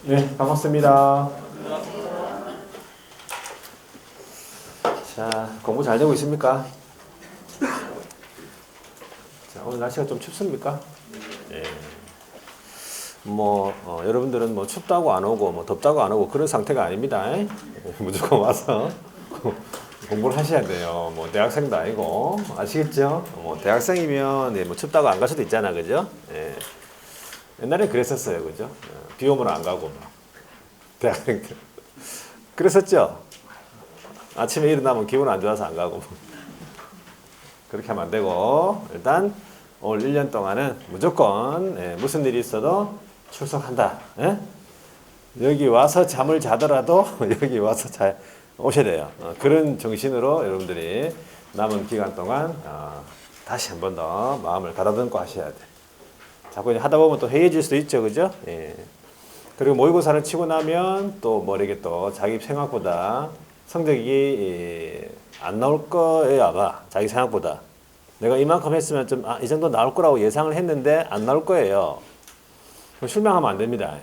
네, 반갑습니다. 자, 공부 잘 되고 있습니까? 자, 오늘 날씨가 좀 춥습니까? 예. 여러분들은 춥다고 안 오고, 덥다고 안 오고 그런 상태가 아닙니다. 무조건 와서 공부를 하셔야 돼요. 대학생도 아니고, 아시겠죠? 대학생이면 춥다고 안 갈 수도 있잖아, 그죠? 예. 옛날에 그랬었어요, 그죠? 비 오면 안 가고, 대학생들. 그랬었죠? 아침에 일어나면 기분 안 좋아서 안 가고. 그렇게 하면 안 되고, 일단 올 1년 동안은 무조건 무슨 일이 있어도 출석한다. 예? 여기 와서 잠을 자더라도 여기 와서 잘 오셔야 돼요. 그런 정신으로 여러분들이 남은 기간 동안 다시 한 번 더 마음을 가다듬고 하셔야 돼. 자꾸 하다 보면 또 해이해질 수도 있죠, 그죠? 예. 그리고 모의고사를 치고 나면 또 모르게 또 자기 생각보다 성적이 안 나올 거예요, 아마. 자기 생각보다. 내가 이만큼 했으면 좀, 이 정도 나올 거라고 예상을 했는데 안 나올 거예요. 그럼 실망하면 안 됩니다.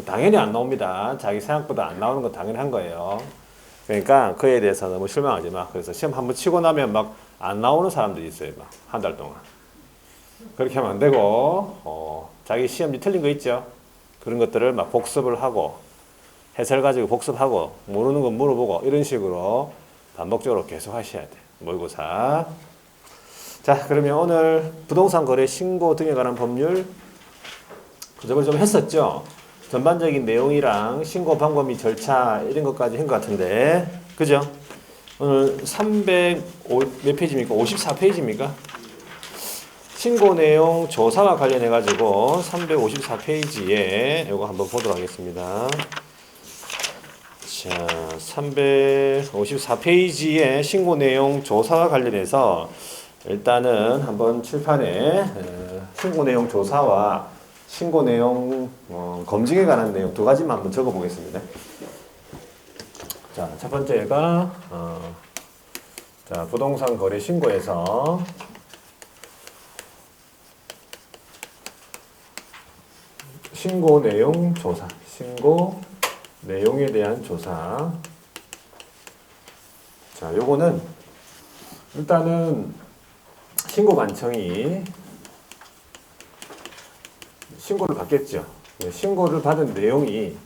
당연히 안 나옵니다. 자기 생각보다 안 나오는 건 당연한 거예요. 그러니까 그에 대해서 너무 실망하지 마. 그래서 시험 한번 치고 나면 막 안 나오는 사람들이 있어요. 막 한 달 동안. 그렇게 하면 안 되고, 자기 시험지 틀린 거 있죠? 그런 것들을 막 복습을 하고, 해설 가지고 복습하고, 모르는 건 물어보고, 이런 식으로 반복적으로 계속 하셔야 돼. 모의고사. 자, 그러면 오늘 부동산 거래 신고 등에 관한 법률, 그저번 좀 했었죠? 전반적인 내용이랑 신고 방법 및 절차, 이런 것까지 한 것 같은데, 그죠? 오늘 몇 페이지입니까? 54페이지입니까? 신고 내용 조사와 관련해가지고 354페이지에 이거 한번 보도록 하겠습니다. 자, 354페이지에 신고 내용 조사와 관련해서 일단은 한번 칠판에 신고 내용 조사와 신고 내용 검증에 관한 내용 두 가지만 한번 적어 보겠습니다. 자, 첫 번째가 자, 부동산 거래 신고에서 신고 내용 조사, 신고 내용에 대한 조사. 자, 요거는 일단은 신고 관청이 신고를 받겠죠. 신고를 받은 내용이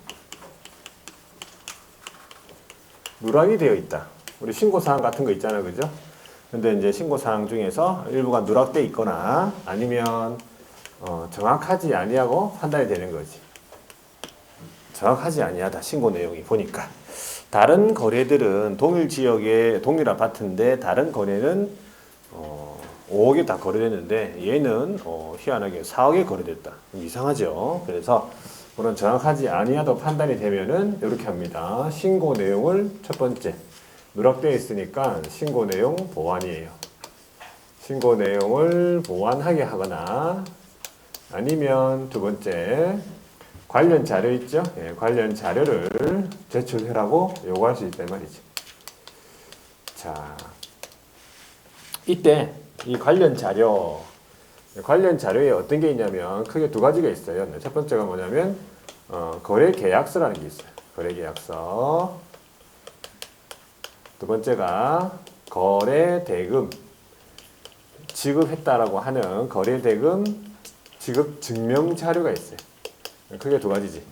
누락이 되어 있다. 우리 신고사항 같은 거 있잖아요, 그죠? 근데 이제 신고사항 중에서 일부가 누락되어 있거나 아니면 정확하지 아니하고 판단이 되는 거지. 정확하지 아니하다. 신고 내용이 보니까. 다른 거래들은 동일 지역의 동일 아파트인데 다른 거래는 5억에 다 거래됐는데 얘는 희한하게 4억에 거래됐다. 이상하죠. 그래서 그런 정확하지 아니하도 판단이 되면은 이렇게 합니다. 신고 내용을 첫 번째 누락되어 있으니까 신고 내용 보완이에요. 신고 내용을 보완하게 하거나 아니면 두 번째 관련 자료 있죠? 예, 관련 자료를 제출해라고 요구할 수 있단 말이죠. 자, 이때 이 관련 자료에 어떤 게 있냐면 크게 두 가지가 있어요. 첫 번째가 뭐냐면 거래 계약서라는 게 있어요. 거래 계약서. 두 번째가 거래 대금 지급했다라고 하는 거래 대금 지급 증명 자료가 있어요. 크게 두 가지지.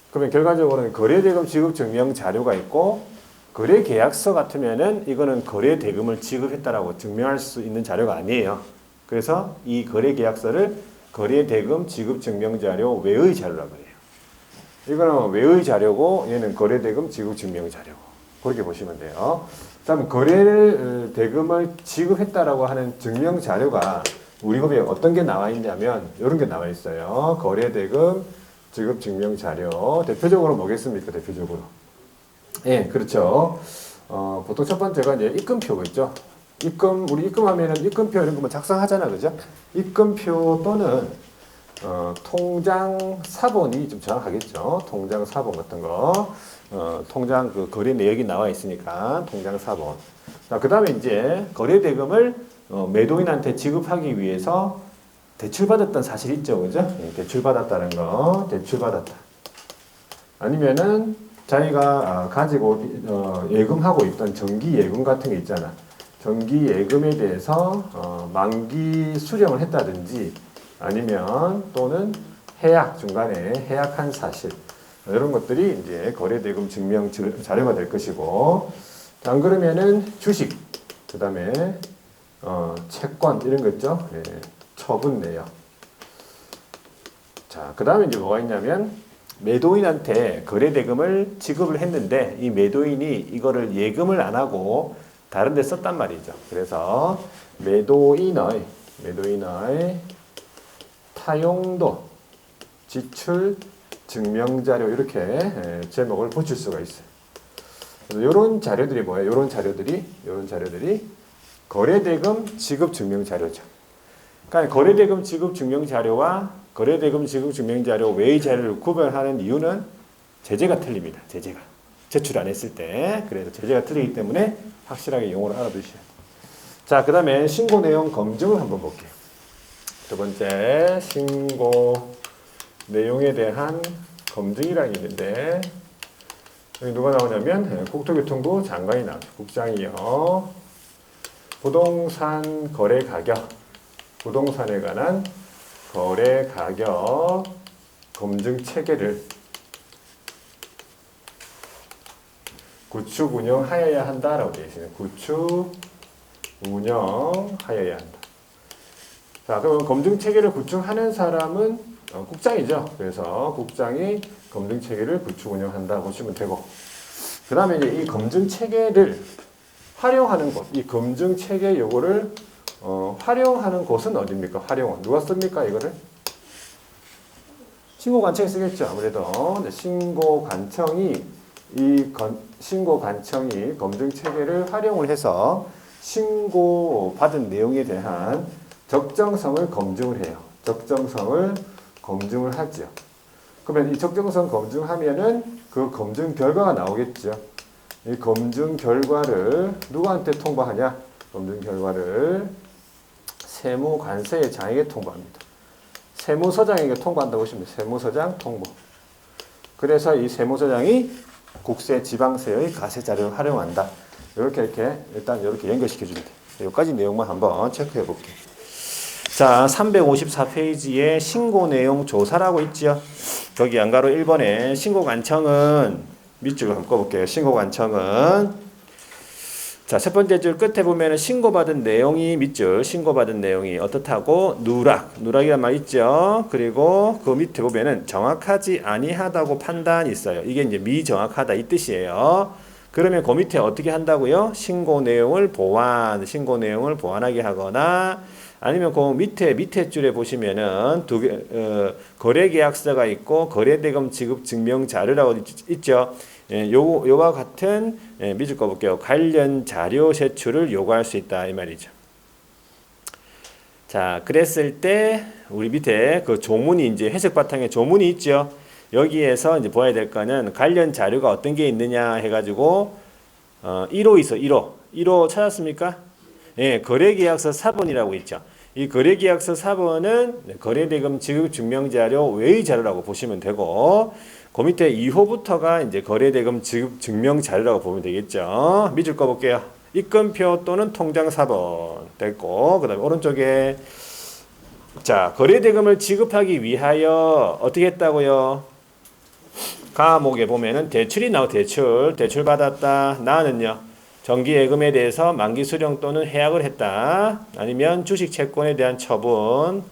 그러면 결과적으로는 거래 대금 지급 증명 자료가 있고 거래 계약서 같으면은 이거는 거래 대금을 지급했다라고 증명할 수 있는 자료가 아니에요. 그래서 이 거래 계약서를 거래 대금 지급 증명 자료 외의 자료라고 해요. 이거는 외의 자료고 얘는 거래 대금 지급 증명 자료고 그렇게 보시면 돼요. 다음 거래 대금을 지급했다라고 하는 증명 자료가 우리 법에 어떤 게 나와 있냐면 이런 게 나와 있어요. 거래 대금 지급 증명 자료 대표적으로 뭐겠습니까? 대표적으로 예, 그렇죠. 보통 첫 번째가 이제 입금표가 있죠. 우리 입금하면은 입금표 이런 거 작성하잖아, 그죠? 입금표 또는 통장 사본이 좀 정확하겠죠. 통장 사본 같은 거. 통장 그 거래 내역이 나와 있으니까 통장 사본. 자, 그 다음에 이제 거래 대금을 매도인한테 지급하기 위해서 대출받았던 사실 있죠, 그죠? 대출받았다는 거, 대출받았다. 아니면은 자기가 가지고 예금하고 있던 정기 예금 같은 게 있잖아. 정기 예금에 대해서 만기 수령을 했다든지 아니면 또는 해약 중간에 해약한 사실 이런 것들이 이제 거래대금 증명 자료가 될 것이고, 안 그러면은 주식, 그 다음에 채권 이런 거 있죠. 예, 처분 내역. 자, 그 다음에 이제 뭐가 있냐면 매도인한테 거래대금을 지급을 했는데 이 매도인이 이거를 예금을 안 하고 다른 데 썼단 말이죠. 그래서 매도인의 타용도 지출 증명자료 이렇게 제목을 붙일 수가 있어요. 이런 자료들이 뭐예요? 이런 자료들이 거래대금 지급 증명자료죠. 그러니까 거래대금 지급 증명자료와 거래대금 지급 증명자료 외의 자료를 구별하는 이유는 제재가 틀립니다. 제재가. 제출 안 했을 때. 그래서 제재가 틀리기 때문에 확실하게 용어를 알아두셔야 돼요. 자, 그 다음에 신고 내용 검증을 한번 볼게요. 두 번째, 신고 내용에 대한 검증이라는 게 있는데, 여기 누가 나오냐면 국토교통부 장관이 나오죠. 국장이요. 부동산 거래 가격, 부동산에 관한 거래 가격 검증 체계를 구축 운영하여야 한다라고 되어 있어요. 구축 운영하여야 한다. 자, 그럼 검증 체계를 구축하는 사람은 국장이죠. 그래서 국장이 검증 체계를 구축 운영한다 보시면 되고, 그 다음에 이제 이 검증 체계를 활용하는 곳, 이 검증 체계 요거를 활용하는 곳은 어디입니까? 활용은 누가 씁니까? 이거를 신고관청이 쓰겠죠. 아무래도 신고관청이 신고관청이 검증 체계를 활용을 해서 신고받은 내용에 대한 적정성을 검증을 해요. 적정성을 검증을 하죠. 그러면 이 적정성 검증하면은 그 검증 결과가 나오겠죠. 이 검증 결과를 누구한테 통보하냐? 검증 결과를 세무관세의 장에게 통보합니다. 세무서장에게 통보한다고 보시면 세무서장 통보. 그래서 이 세무서장이 국세, 지방세의 가세 자료를 활용한다. 이렇게 일단 이렇게 연결시켜 줍니다. 여기까지 내용만 한번 체크해 볼게요. 자, 354페이지에 신고 내용 조사라고 있죠. 거기 양가로 1번에 신고관청은 밑줄 한번 꺼볼게요. 신고관청은 자, 첫 번째 줄 끝에 보면은 신고받은 내용이 밑줄, 신고받은 내용이 어떻다고? 누락이란 말 있죠. 그리고 그 밑에 보면은 정확하지 아니하다고 판단이 있어요. 이게 이제 미정확하다 이 뜻이에요. 그러면 그 밑에 어떻게 한다고요? 신고 내용을 보완하게 하거나 아니면 그 밑에 줄에 보시면은 거래계약서가 있고 거래대금 지급 증명 자료라고 있죠. 예, 요와 같은 밑줄 꺼볼게요. 관련 자료 제출을 요구할 수 있다 이 말이죠. 자, 그랬을 때 우리 밑에 그 조문이 이제 회색 바탕에 조문이 있죠. 여기에서 이제 봐야 될 거는 관련 자료가 어떤 게 있느냐 해가지고 1호 있어. 1호 찾았습니까? 예, 거래계약서 사본이라고 있죠. 이 거래계약서 사본은 거래대금 지급 증명자료 외의 자료라고 보시면 되고, 그 밑에 2호부터가 이제 거래대금 지급 증명자료라고 보면 되겠죠. 밑줄 꺼볼게요. 입금표 또는 통장 사본 됐고, 그 다음에 오른쪽에 자, 거래대금을 지급하기 위하여 어떻게 했다고요? 과목에 보면은 대출이 나오 대출 받았다. 나는요. 정기예금에 대해서 만기 수령 또는 해약을 했다. 아니면 주식 채권에 대한 처분.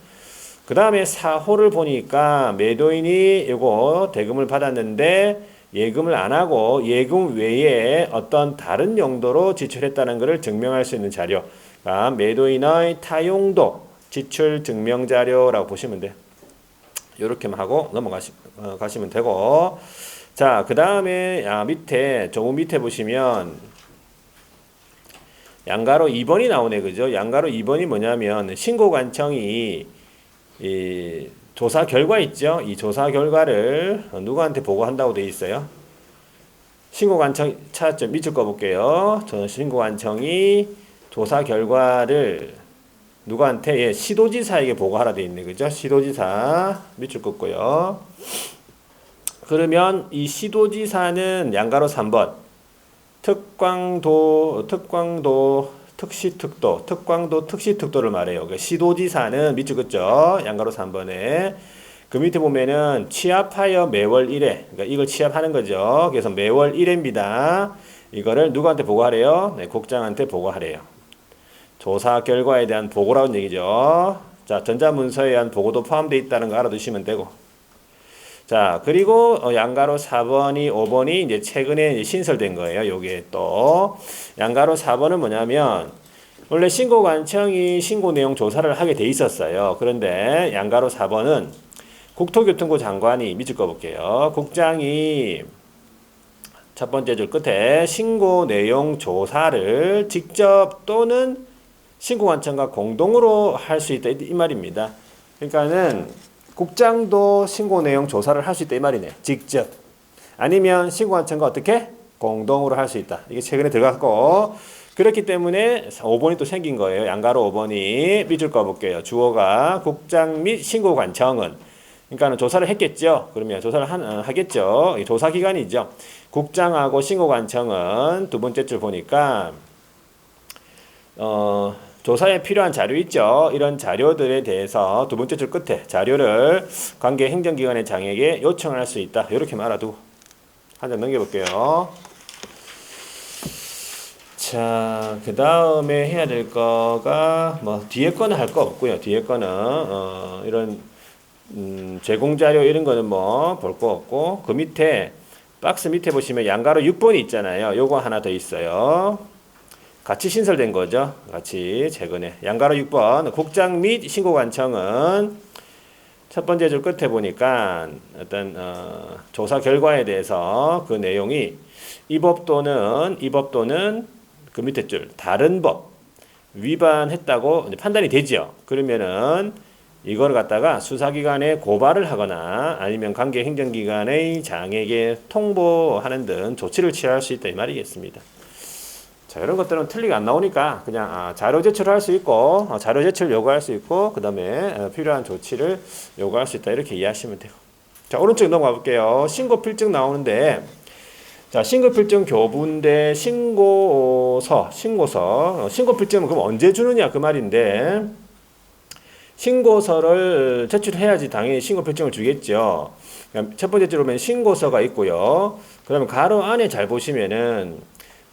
그 다음에 4호를 보니까 매도인이 이거 대금을 받았는데 예금을 안 하고 예금 외에 어떤 다른 용도로 지출했다는 것을 증명할 수 있는 자료. 그러니까 매도인의 타용도 지출 증명 자료라고 보시면 돼요. 이렇게만 하고 넘어가시면 되고, 자, 그 다음에 조금 밑에 보시면 양가로 2번이 나오네, 그죠? 양가로 2번이 뭐냐면 신고관청이 이 조사 결과 있죠? 이 조사 결과를 누구한테 보고한다고 되어 있어요? 신고관청 찾았죠? 밑줄 꺼볼게요. 저는 신고관청이 조사 결과를 누구한테? 예, 시도지사에게 보고하라 되어 있네, 그죠? 시도지사 밑줄 긋고요. 그러면 이 시도지사는 양가로 3번, 특광도 특시특도를 말해요. 그러니까 시도지사는 밑줄 긋죠. 양가로 3번에. 그 밑에 보면은 취합하여 매월 1회. 그러니까 이걸 취합하는 거죠. 그래서 매월 1회입니다. 이거를 누구한테 보고하래요? 네, 국장한테 보고하래요. 조사 결과에 대한 보고라는 얘기죠. 자, 전자문서에 의한 보고도 포함되어 있다는 거 알아두시면 되고. 자, 그리고 양가로 4번이 5번이 이제 최근에 이제 신설된 거예요. 요게 또 양가로 4번은 뭐냐면 원래 신고관청이 신고 내용 조사를 하게 돼 있었어요. 그런데 양가로 4번은 국토교통부 장관이 밑줄 꺼볼게요. 국장이 첫 번째 줄 끝에 신고 내용 조사를 직접 또는 신고관청과 공동으로 할 수 있다 이 말입니다. 그러니까는 국장도 신고 내용 조사를 할 수 있다 이 말이네. 직접. 아니면 신고관청과 어떻게? 공동으로 할 수 있다. 이게 최근에 들어갔고 그렇기 때문에 5번이 또 생긴 거예요. 양가로 5번이 밑줄 꺼볼게요. 주어가 국장 및 신고관청은 그러니까 조사를 했겠죠. 그러면 조사를 하겠죠. 조사 기관이죠. 국장하고 신고관청은 두 번째 줄 보니까 조사에 필요한 자료 있죠. 이런 자료들에 대해서 두 번째 줄 끝에 자료를 관계 행정기관의 장에게 요청할 수 있다. 이렇게 말아두고 한 장 넘겨볼게요. 자, 그 다음에 해야 될 거가 뭐 뒤에 거는 할 거 없고요. 뒤에 거는 이런 제공자료 이런 거는 뭐 볼 거 없고 그 밑에 박스 밑에 보시면 양가로 6번이 있잖아요. 요거 하나 더 있어요. 같이 신설된 거죠. 같이 최근에 양가로 6번 국장 및 신고관청은 첫 번째 줄 끝에 보니까 어떤 조사 결과에 대해서 그 내용이 이 법 또는 그 밑에 줄 다른 법 위반했다고 판단이 되죠. 그러면은 이걸 갖다가 수사기관에 고발을 하거나 아니면 관계 행정기관의 장에게 통보하는 등 조치를 취할 수 있다 이 말이겠습니다. 자, 이런 것들은 틀리게 안 나오니까 그냥 자료 제출을 할 수 있고 자료 제출 요구할 수 있고 그 다음에 필요한 조치를 요구할 수 있다 이렇게 이해하시면 돼요. 자, 오른쪽 넘어가 볼게요. 신고필증 나오는데 자, 신고필증 교부인데 신고서 신고필증은 그럼 언제 주느냐 그 말인데 신고서를 제출해야지 당연히 신고필증을 주겠죠. 첫 번째 줄로 보면 신고서가 있고요. 그러면 가로 안에 잘 보시면은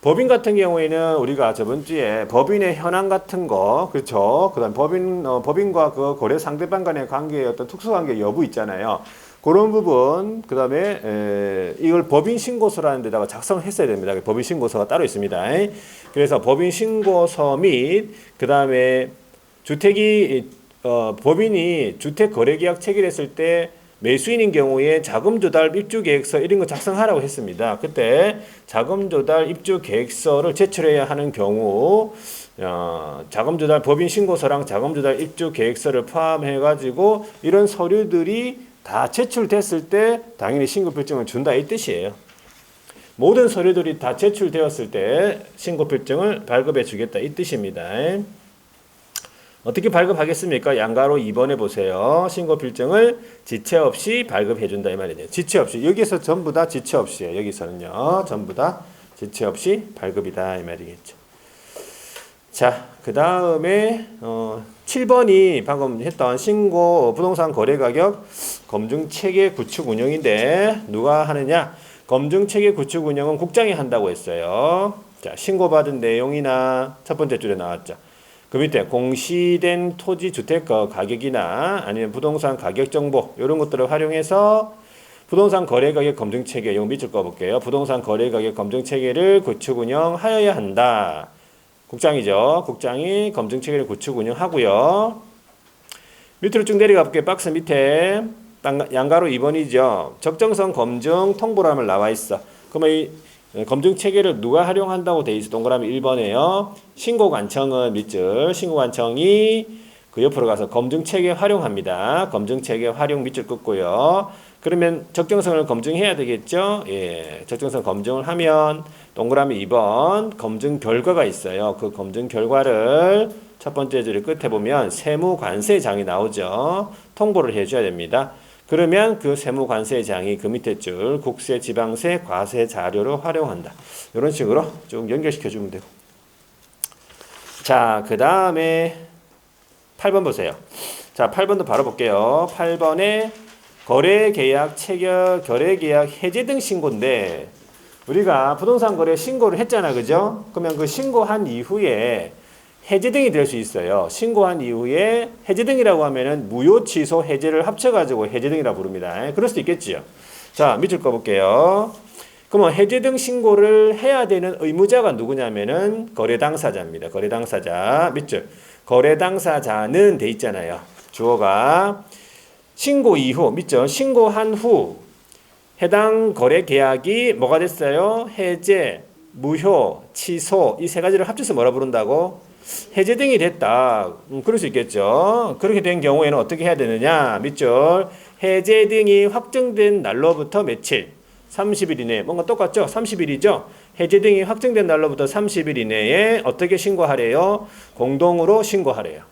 법인 같은 경우에는 우리가 저번 주에 법인의 현황 같은 거, 그렇죠. 그 다음 법인과 그 거래 상대방 간의 관계의 어떤 특수관계 여부 있잖아요. 그런 부분, 그 다음에 이걸 법인 신고서라는 데다가 작성을 했어야 됩니다. 법인 신고서가 따로 있습니다. 그래서 법인 신고서 및, 그 다음에 법인이 주택거래계약 체결했을 때 매수인인 경우에 자금조달 입주계획서 이런 거 작성하라고 했습니다. 그때 자금조달 입주계획서를 제출해야 하는 경우 자금조달 법인 신고서랑 자금조달 입주계획서를 포함해가지고 이런 서류들이 다 제출됐을 때 당연히 신고필증을 준다 이 뜻이에요. 모든 서류들이 다 제출되었을 때 신고필증을 발급해 주겠다 이 뜻입니다. 어떻게 발급하겠습니까? 양가로 2번에 보세요. 신고필증을 지체 없이 발급해 준다 이 말이에요. 지체 없이. 여기서 전부 다 지체 없이에요. 여기서는요. 전부 다 지체 없이 발급이다 이 말이겠죠. 자, 그 다음에 7번이 방금 했던 신고 부동산 거래가격 검증체계 구축 운영인데 누가 하느냐? 검증체계 구축 운영은 국장이 한다고 했어요. 자, 신고받은 내용이나 첫 번째 줄에 나왔죠. 그 밑에 공시된 토지 주택 가격이나 아니면 부동산 가격 정보 이런 것들을 활용해서 부동산 거래 가격 검증 체계 이거 밑줄 꺼볼게요. 부동산 거래 가격 검증 체계를 구축 운영하여야 한다. 국장이죠. 국장이 검증 체계를 구축 운영하고요. 밑으로 쭉 내려가 볼게요. 박스 밑에 양가로 2번이죠. 적정성 검증 통보람을 나와 있어. 그러면 이 검증 체계를 누가 활용한다고 돼 있어? 동그라미 1번에요. 신고관청은 밑줄. 신고관청이 그 옆으로 가서 검증 체계 활용합니다. 검증 체계 활용 밑줄 긋고요. 그러면 적정성을 검증해야 되겠죠? 예. 적정성 검증을 하면 동그라미 2번 검증 결과가 있어요. 그 검증 결과를 첫 번째 줄 끝에 보면 세무관세장이 나오죠. 통보를 해줘야 됩니다. 그러면 그 세무관세장이 그 밑에 줄 국세, 지방세, 과세 자료로 활용한다. 이런 식으로 쭉 연결시켜 주면 되고. 자, 그 다음에 8번 보세요. 자, 8번도 바로 볼게요. 8번에 거래계약 체결, 거래계약 해제 등 신고인데 우리가 부동산 거래 신고를 했잖아, 그죠? 그러면 그 신고한 이후에 해제 등이 될 수 있어요. 신고한 이후에 해제 등이라고 하면은 무효, 취소, 해제를 합쳐가지고 해제 등이라고 부릅니다. 그럴 수도 있겠지요. 자, 밑줄 거 볼게요. 그러면 해제 등 신고를 해야 되는 의무자가 누구냐면은 거래 당사자입니다. 거래 당사자. 밑줄. 거래 당사자는 돼 있잖아요. 주어가 신고 이후, 밑줄. 신고한 후 해당 거래 계약이 뭐가 됐어요? 해제, 무효, 취소 이 세 가지를 합쳐서 뭐라 부른다고? 해제 등이 됐다. 그럴 수 있겠죠. 그렇게 된 경우에는 어떻게 해야 되느냐? 밑줄. 해제 등이 확정된 날로부터 며칠? 30일 이내에. 뭔가 똑같죠? 30일이죠? 해제 등이 확정된 날로부터 30일 이내에 어떻게 신고하래요? 공동으로 신고하래요.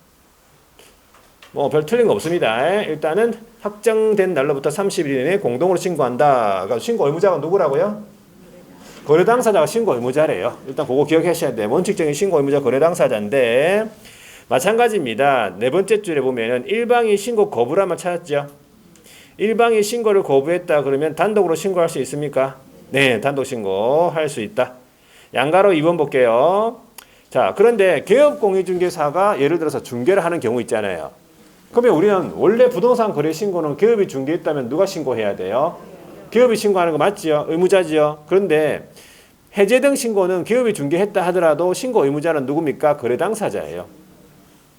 뭐 별 틀린 거 없습니다. 일단은 확정된 날로부터 30일 이내에 공동으로 신고한다. 그러니까 신고 의무자가 누구라고요? 거래 당사자가 신고 의무자래요. 일단 그거 기억하셔야 돼요. 원칙적인 신고 의무자 거래 당사자인데 마찬가지입니다. 네 번째 줄에 보면은 일방이 신고 거부라만 찾았죠. 일방이 신고를 거부했다 그러면 단독으로 신고할 수 있습니까? 네, 단독 신고할 수 있다. 양가로 2번 볼게요. 자, 그런데 개업공인중개사가 예를 들어서 중개를 하는 경우 있잖아요. 그러면 우리는 원래 부동산 거래 신고는 기업이 중개했다면 누가 신고해야 돼요? 기업이 신고하는 거 맞지요? 의무자지요? 그런데 해제 등 신고는 기업이 중개했다 하더라도 신고 의무자는 누굽니까? 거래 당사자예요.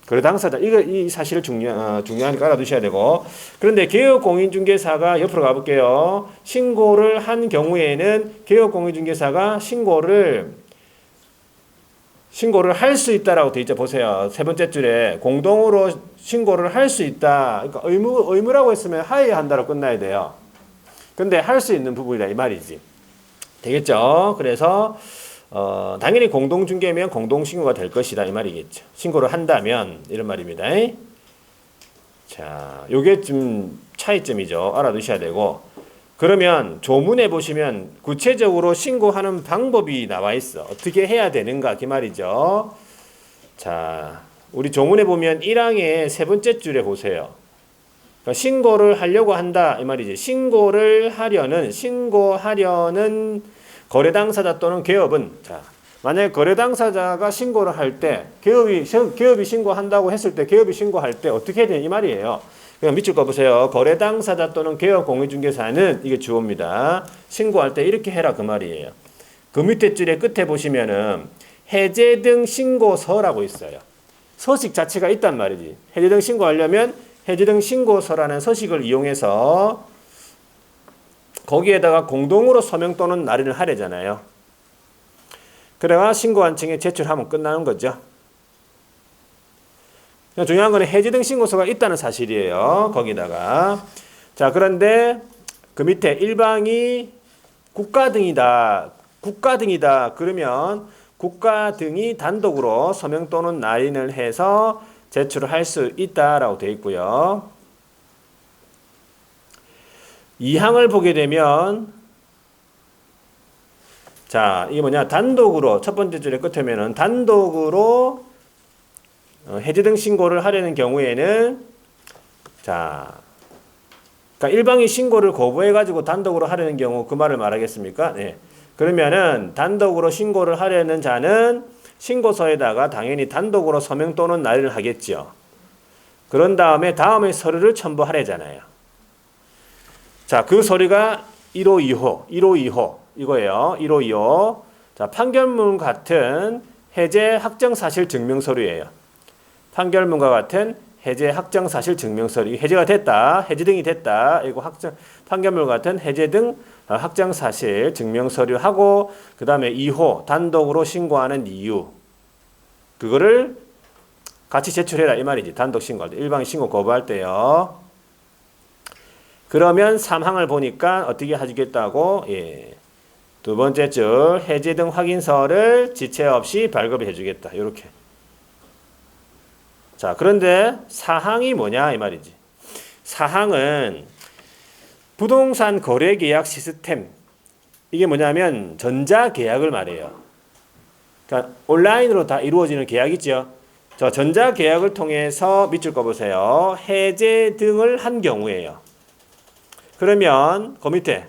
거래 당사자. 이 사실을 중요하니까 알아두셔야 되고. 그런데 개업공인중개사가 옆으로 가볼게요. 신고를 한 경우에는 개업공인중개사가 신고를 할 수 있다라고 돼 있죠. 보세요. 세 번째 줄에 공동으로 신고를 할 수 있다. 그러니까 의무라고 했으면 하여야 한다로 끝나야 돼요. 근데 할 수 있는 부분이다 이 말이지. 되겠죠? 그래서 당연히 공동중개면 공동신고가 될 것이다 이 말이겠죠. 신고를 한다면 이런 말입니다. 자, 요게 좀 차이점이죠. 알아두셔야 되고. 그러면 조문에 보시면 구체적으로 신고하는 방법이 나와 있어. 어떻게 해야 되는가 그 말이죠. 자, 우리 조문에 보면 1항의 세 번째 줄에 보세요. 그러니까 신고를 하려고 한다 이 말이지. 신고를 하려는 거래 당사자 또는 기업은 자, 만약에 거래 당사자가 신고를 할 때 기업이 신고한다고 했을 때 기업이 신고할 때 어떻게 해야 되냐 이 말이에요. 그냥 밑줄 거 보세요. 거래 당사자 또는 개업 공인중개사는 이게 주어입니다. 신고할 때 이렇게 해라 그 말이에요. 그 밑에 줄에 끝에 보시면은 해제 등 신고서라고 있어요. 서식 자체가 있단 말이지. 해제 등 신고하려면 해제 등 신고서라는 서식을 이용해서 거기에다가 공동으로 서명 또는 날인을 하래잖아요. 그래야 신고한 층에 제출하면 끝나는 거죠. 중요한 거는 해제 등 신고서가 있다는 사실이에요. 거기다가. 자, 그런데 그 밑에 일방이 국가 등이다. 그러면 국가 등이 단독으로 서명 또는 날인을 해서 제출을 할 수 있다라고 되어 있고요. 2항을 보게 되면 자, 이게 뭐냐? 단독으로 첫 번째 줄의 끝에면은 단독으로 해제 등 신고를 하려는 경우에는 자, 그러니까 일방이 신고를 거부해가지고 단독으로 하려는 경우 그 말을 말하겠습니까? 네. 그러면은 단독으로 신고를 하려는 자는 신고서에다가 당연히 단독으로 서명 또는 날인을 하겠죠. 그런 다음에 서류를 첨부하래잖아요. 자, 그 서류가 1호2호 이거예요. 1호2호. 자, 판결문 같은 해제 확정사실 증명서류예요. 판결문과 같은 해제 확정사실 증명서류. 해제가 됐다. 해제 등이 됐다. 이거 판결문 같은 해제 등 확정사실 증명서류하고 그 다음에 2호 단독으로 신고하는 이유. 그거를 같이 제출해라 이 말이지. 단독 신고할 때. 일방이 신고 거부할 때요. 그러면 3항을 보니까 어떻게 하시겠다고? 예. 두 번째 줄 해제 등 확인서를 지체 없이 발급해 주겠다. 이렇게. 자, 그런데 4항이 뭐냐 이 말이지. 4항은 부동산 거래 계약 시스템. 이게 뭐냐면 전자계약을 말해요. 그러니까 온라인으로 다 이루어지는 계약이죠. 저 전자계약을 통해서 밑줄 거 보세요. 해제 등을 한 경우에요. 그러면 그 밑에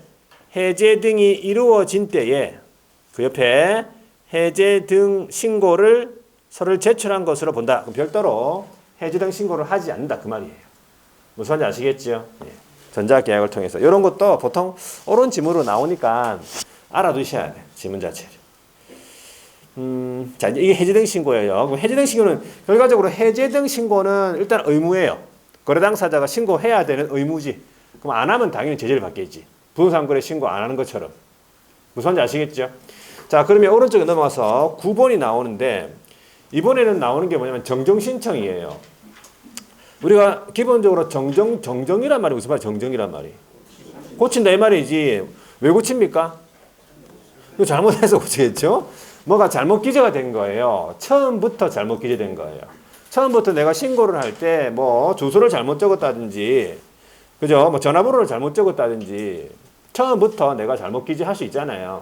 해제 등이 이루어진 때에 그 옆에 해제 등 신고를 서를 제출한 것으로 본다. 그럼 별도로 해제 등 신고를 하지 않는다. 그 말이에요. 무슨 말인지 아시겠죠? 예. 전자계약을 통해서. 이런 것도 보통 옳은 지문으로 나오니까 알아두셔야 돼. 지문 자체를. 자, 이게 해제 등 신고예요. 그럼 해제 등 신고는 결과적으로 해제 등 신고는 일단 의무예요. 거래 당사자가 신고해야 되는 의무지. 그럼 안 하면 당연히 제재를 받겠지. 부동산 거래 신고 안 하는 것처럼. 무슨 말인지 아시겠죠? 자, 그러면 오른쪽에 넘어가서 9번이 나오는데 이번에는 나오는 게 뭐냐면 정정신청이에요. 우리가 기본적으로 정정이란 말이 무슨 말이야? 정정이란 말이. 고친다 이 말이지. 왜 고칩니까? 이거 잘못해서 고치겠죠? 뭐가 잘못 기재가 된 거예요. 처음부터 잘못 기재된 거예요. 처음부터 내가 신고를 할 때 뭐 주소를 잘못 적었다든지, 그죠? 뭐 전화번호를 잘못 적었다든지, 처음부터 내가 잘못 기재할 수 있잖아요.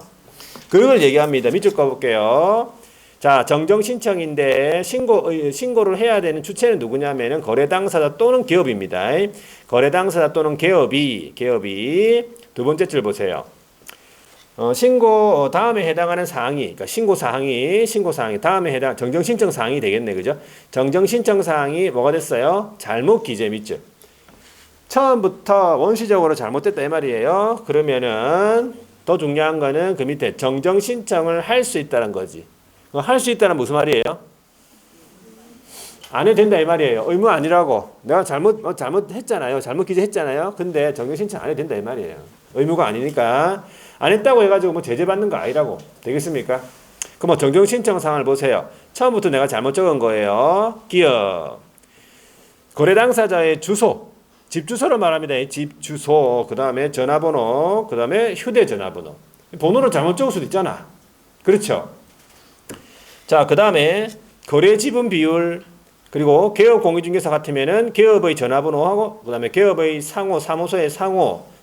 그걸 얘기합니다. 밑줄 꺼볼게요. 자, 정정 신청인데 신고를 해야 되는 주체는 누구냐면은 거래 당사자 또는 기업입니다. 거래 당사자 또는 기업이 두 번째 줄 보세요. 신고 다음에 해당하는 사항이, 그러니까 신고 사항이 다음에 해당 정정 신청 사항이 되겠네, 그죠? 정정 신청 사항이 뭐가 됐어요? 잘못 기재 밑줄. 처음부터 원시적으로 잘못됐다 이 말이에요. 그러면은 더 중요한 거는 그 밑에 정정 신청을 할 수 있다는 거지. 할 수 있다는 무슨 말이에요? 안 해도 된다 이 말이에요. 의무 아니라고. 내가 잘못했잖아요. 잘못 기재했잖아요. 근데 정정 신청 안 해도 된다 이 말이에요. 의무가 아니니까. 안 했다고 해가지고 뭐 제재받는 거 아니라고. 되겠습니까? 그럼 뭐 정정 신청 사항을 보세요. 처음부터 내가 잘못 적은 거예요. 기업. 거래 당사자의 주소. 집 주소를 말합니다. 집 주소. 그 다음에 전화번호. 그 다음에 휴대전화번호. 번호를 잘못 적을 수도 있잖아. 그렇죠? 자, 그 다음에 거래 지분 비율. 그리고 개업 공인중개사 같으면은 개업의 전화번호하고 그 다음에 개업의 사무소의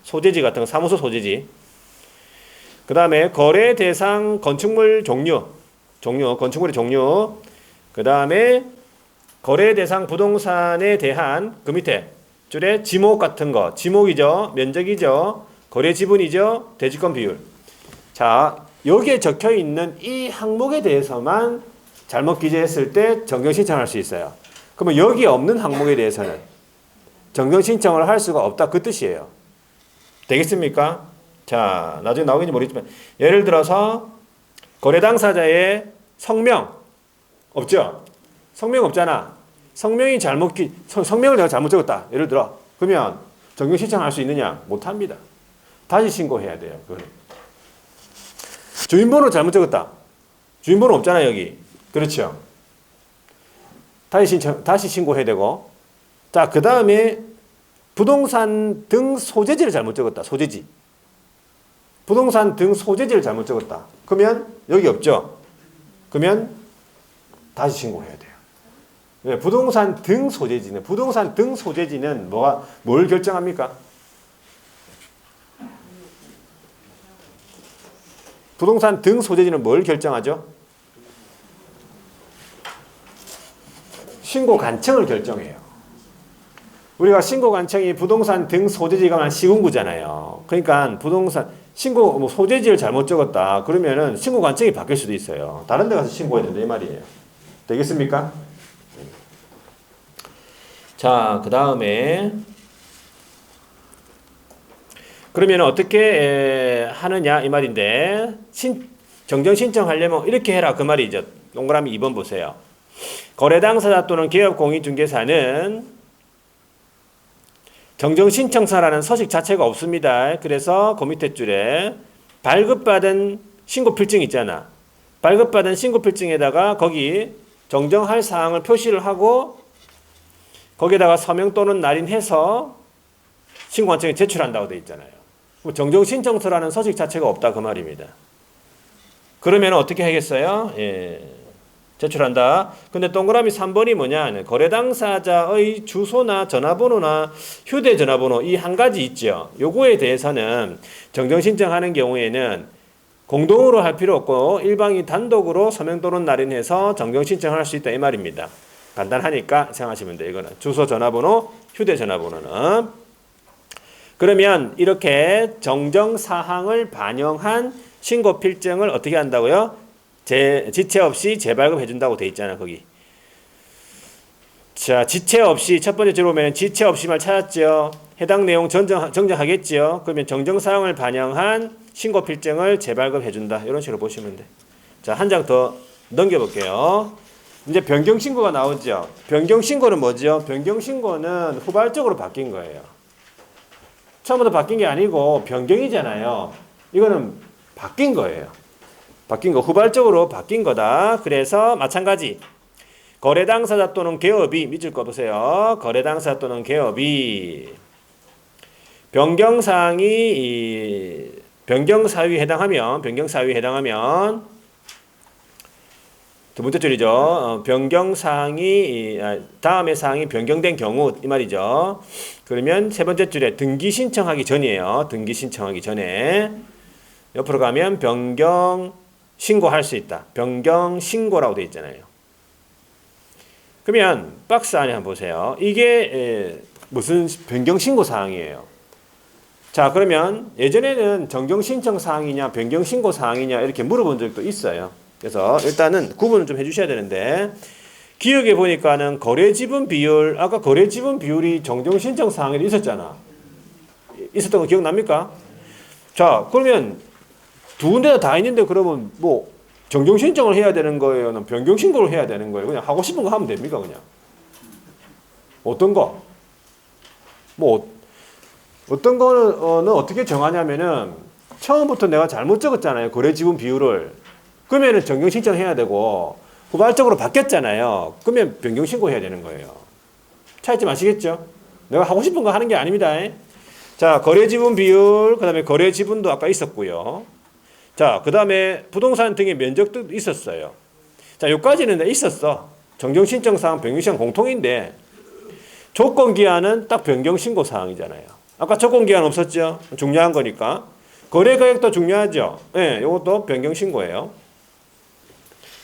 소재지 같은 거, 사무소 소재지. 그 다음에 거래 대상 건축물 건축물의 종류. 그 다음에 거래 대상 부동산에 대한 그 밑에 줄에 지목 같은 거. 지목이죠. 면적이죠. 거래 지분이죠. 대지권 비율. 자, 여기에 적혀 있는 이 항목에 대해서만 잘못 기재했을 때 정정 신청할 수 있어요. 그러면 여기 없는 항목에 대해서는 정정 신청을 할 수가 없다 그 뜻이에요. 되겠습니까? 자, 나중에 나오겠는지 모르겠지만 예를 들어서 거래 당사자의 성명 없죠? 성명 없잖아. 성명을 내가 잘못 적었다. 예를 들어. 그러면 정정 신청할 수 있느냐? 못 합니다. 다시 신고해야 돼요. 그거는. 주민번호 잘못 적었다. 주민번호 없잖아, 여기. 그렇죠? 다시 신고해야 되고. 자, 그 다음에 부동산 등 소재지를 잘못 적었다. 소재지. 부동산 등 소재지를 잘못 적었다. 그러면 여기 없죠? 그러면 다시 신고해야 돼요. 네, 부동산 등 소재지는 뭘 결정합니까? 부동산 등 소재지는 뭘 결정하죠? 신고 관청을 결정해요. 우리가 신고 관청이 부동산 등 소재지가 시군구잖아요. 그러니까 부동산 소재지를 잘못 적었다. 그러면은 신고 관청이 바뀔 수도 있어요. 다른 데 가서 신고해야 된다 이 말이에요. 되겠습니까? 자, 그 다음에 그러면 어떻게 하느냐 이 말인데 정정 신청하려면 이렇게 해라 그 말이죠. 동그라미 2번 보세요. 거래 당사자 또는 기업 공인중개사는 정정 신청서라는 서식 자체가 없습니다. 그래서 그 밑에 줄에 발급받은 신고필증 있잖아. 발급받은 신고필증에다가 거기 정정할 사항을 표시를 하고 거기에다가 서명 또는 날인해서 신고관청에 제출한다고 되어 있잖아요. 정정 신청서라는 서식 자체가 없다 그 말입니다. 그러면 어떻게 하겠어요? 예. 제출한다. 근데 동그라미 3번이 뭐냐? 거래 당사자의 주소나 전화번호나 휴대전화번호 이 한 가지 있죠. 요거에 대해서는 정정 신청하는 경우에는 공동으로 할 필요 없고 일방이 단독으로 서명 또는 날인해서 정정 신청할 수 있다 이 말입니다. 간단하니까 생각하시면 돼요. 이거는 주소, 전화번호, 휴대전화번호는. 그러면 이렇게 정정 사항을 반영한 신고 필증을 어떻게 한다고요? 지체 없이 재발급해 준다고 돼 있잖아 거기. 자, 지체 없이 첫 번째 줄에 보면 지체 없이만 찾았죠. 해당 내용 정정하겠죠. 그러면 정정 사항을 반영한 신고 필증을 재발급해 준다. 이런 식으로 보시면 돼. 자, 한 장 더 넘겨 볼게요. 이제 변경 신고가 나오죠. 변경 신고는 뭐죠? 변경 신고는 후발적으로 바뀐 거예요. 처음부터 바뀐 게 아니고 변경이잖아요. 이거는 바뀐 거예요. 바뀐 거, 후발적으로 바뀐 거다. 그래서 마찬가지. 거래 당사자 또는 개업이, 밑줄 거 보세요. 거래 당사자 또는 개업이 변경 사항이 변경 사유에 해당하면 두 번째 줄이죠. 변경 사항이 다음의 사항이 변경된 경우 이 말이죠. 그러면 세 번째 줄에 등기 신청하기 전이에요. 등기 신청하기 전에 옆으로 가면 변경 신고할 수 있다. 변경 신고라고 되어 있잖아요. 그러면 박스 안에 한번 보세요. 이게 무슨 변경 신고 사항이에요. 자, 그러면 예전에는 정정 신청 사항이냐 변경 신고 사항이냐 이렇게 물어본 적도 있어요. 그래서 일단은 구분을 좀 해주셔야 되는데 기억해 보니까는 거래 지분 비율, 아까 거래 지분 비율이 정정 신청 사항에 있었잖아. 있었던 거 기억납니까? 자, 그러면 두 군데나 다 있는데 그러면 뭐 정정 신청을 해야 되는 거예요? 변경 신고를 해야 되는 거예요? 그냥 하고 싶은 거 하면 됩니까? 그냥 어떤 거? 뭐 어떤 거는 어떻게 정하냐면은 처음부터 내가 잘못 적었잖아요. 거래 지분 비율을. 그러면은 정정 신청해야 되고 후발적으로 바뀌었잖아요. 그러면 변경 신고해야 되는 거예요. 차이점 아시겠죠? 내가 하고 싶은 거 하는 게 아닙니다. 자, 거래 지분 비율, 그다음에 거래 지분도 아까 있었고요. 자, 그 다음에 부동산 등의 면적도 있었어요. 자, 여기까지는 있었어. 정정신청사항, 변경신청 공통인데 조건기한은 딱 변경신고 사항이잖아요. 아까 조건기한 없었죠? 중요한 거니까. 거래가액도 중요하죠? 네, 이것도 변경신고예요.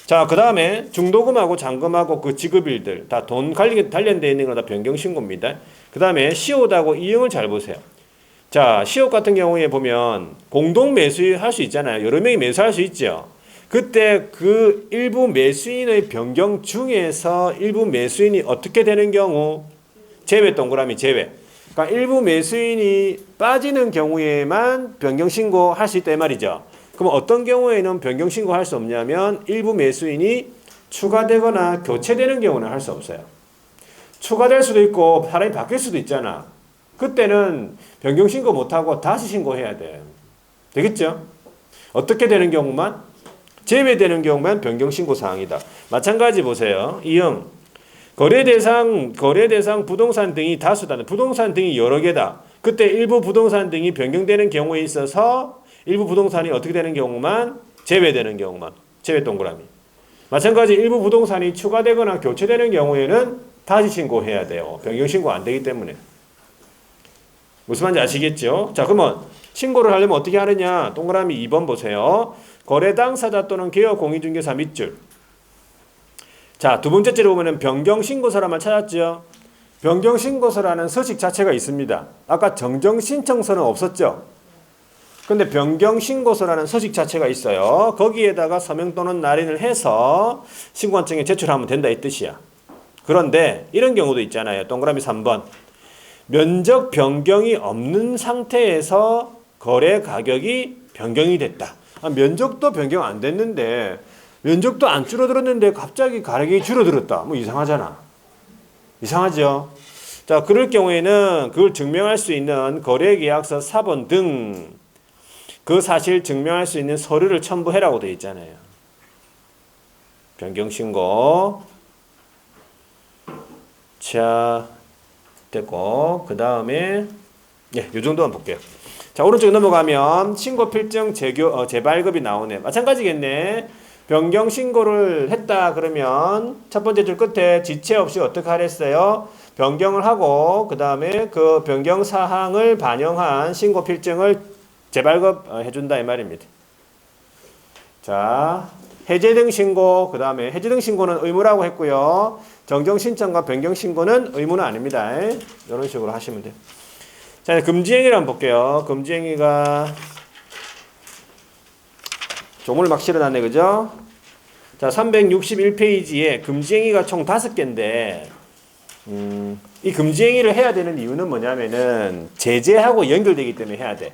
자, 그 다음에 중도금하고 잔금하고 그 지급일들 다 돈 관련되어 있는 건 다 변경신고입니다. 그 다음에 시효하고 이행을 잘 보세요. 자, 시효 같은 경우에 보면 공동 매수일 할 수 있잖아요. 여러 명이 매수할 수 있죠. 그때 그 일부 매수인의 변경 중에서 일부 매수인이 어떻게 되는 경우 제외 동그라미 제외. 그러니까 일부 매수인이 빠지는 경우에만 변경 신고할 수 있다 이 말이죠. 그럼 어떤 경우에는 변경 신고할 수 없냐면 일부 매수인이 추가되거나 교체되는 경우는 할 수 없어요. 추가될 수도 있고 사람이 바뀔 수도 있잖아. 그때는 변경 신고 못하고 다시 신고해야 돼. 되겠죠? 어떻게 되는 경우만? 제외되는 경우만 변경 신고 사항이다. 마찬가지 보세요. 이응. 거래 대상 부동산 등이 다수다. 부동산 등이 여러 개다. 그때 일부 부동산 등이 변경되는 경우에 있어서 일부 부동산이 어떻게 되는 경우만? 제외되는 경우만. 제외 동그라미. 마찬가지 일부 부동산이 추가되거나 교체되는 경우에는 다시 신고해야 돼요. 변경 신고 안 되기 때문에. 무슨 말인지 아시겠죠? 자, 그러면 신고를 하려면 어떻게 하느냐? 동그라미 2번 보세요. 거래 당사자 또는 개업 공인중개사 밑줄. 자, 두 번째 줄에 보면은 변경신고서라만 찾았죠? 변경신고서라는 서식 자체가 있습니다. 아까 정정신청서는 없었죠? 근데 변경신고서라는 서식 자체가 있어요. 거기에다가 서명 또는 날인을 해서 신고한청에 제출하면 된다 이 뜻이야. 그런데 이런 경우도 있잖아요. 동그라미 3번. 면적 변경이 없는 상태에서 거래 가격이 변경이 됐다. 면적도 변경 안 됐는데 면적도 안 줄어들었는데 갑자기 가격이 줄어들었다. 뭐 이상하잖아. 이상하죠? 자, 그럴 경우에는 그걸 증명할 수 있는 거래계약서 사본 등 그 사실 증명할 수 있는 서류를 첨부해라고 되어 있잖아요. 변경신고. 자, 됐고 그 다음에 요 정도만 볼게요. 자, 오른쪽에 넘어가면 신고 필증 재발급이 나오네. 마찬가지겠네. 변경 신고를 했다 그러면 첫 번째 줄 끝에 지체 없이 어떻게 하랬어요? 변경을 하고 그 다음에 그 변경 사항을 반영한 신고 필증을 재발급 해준다 이 말입니다. 자, 해제 등 신고, 그 다음에 해제 등 신고는 의무라고 했고요. 정정 신청과 변경 신고는 의무는 아닙니다. 이런 식으로 하시면 돼요. 자, 금지행위를 한번 볼게요. 금지행위가 조문을 막 실어놨네, 그죠? 자, 361페이지에 금지행위가 총 5개인데, 이 금지행위를 해야 되는 이유는 뭐냐면은, 제재하고 연결되기 때문에 해야 돼.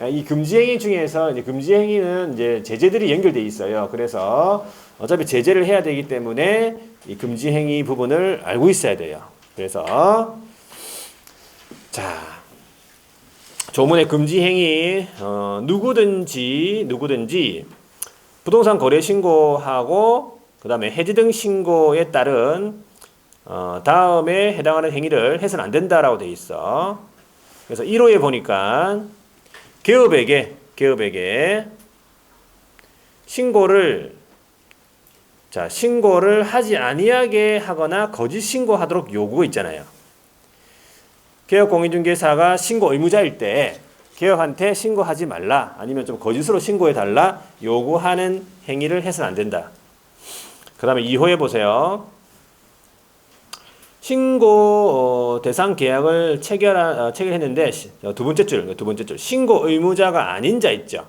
이 금지행위 중에서, 이제 금지행위는 이제 제재들이 연결돼 있어요. 그래서, 어차피 제재를 해야 되기 때문에, 이 금지행위 부분을 알고 있어야 돼요. 그래서, 자, 조문의 금지행위, 누구든지, 부동산 거래 신고하고 그 다음에 해지 등 신고에 따른 다음에 해당하는 행위를 해서는 안 된다라고 돼 있어. 그래서 1호에 보니까 개업에게 신고를 하지 아니하게 하거나 거짓 신고하도록 요구가 있잖아요. 개업공인중개사가 신고 의무자일 때 개업한테 신고하지 말라 아니면 좀 거짓으로 신고해달라 요구하는 행위를 해서는 안 된다. 그 다음에 2호에 보세요. 신고 대상 계약을 체결했는데 두 번째 줄 신고 의무자가 아닌 자 있죠.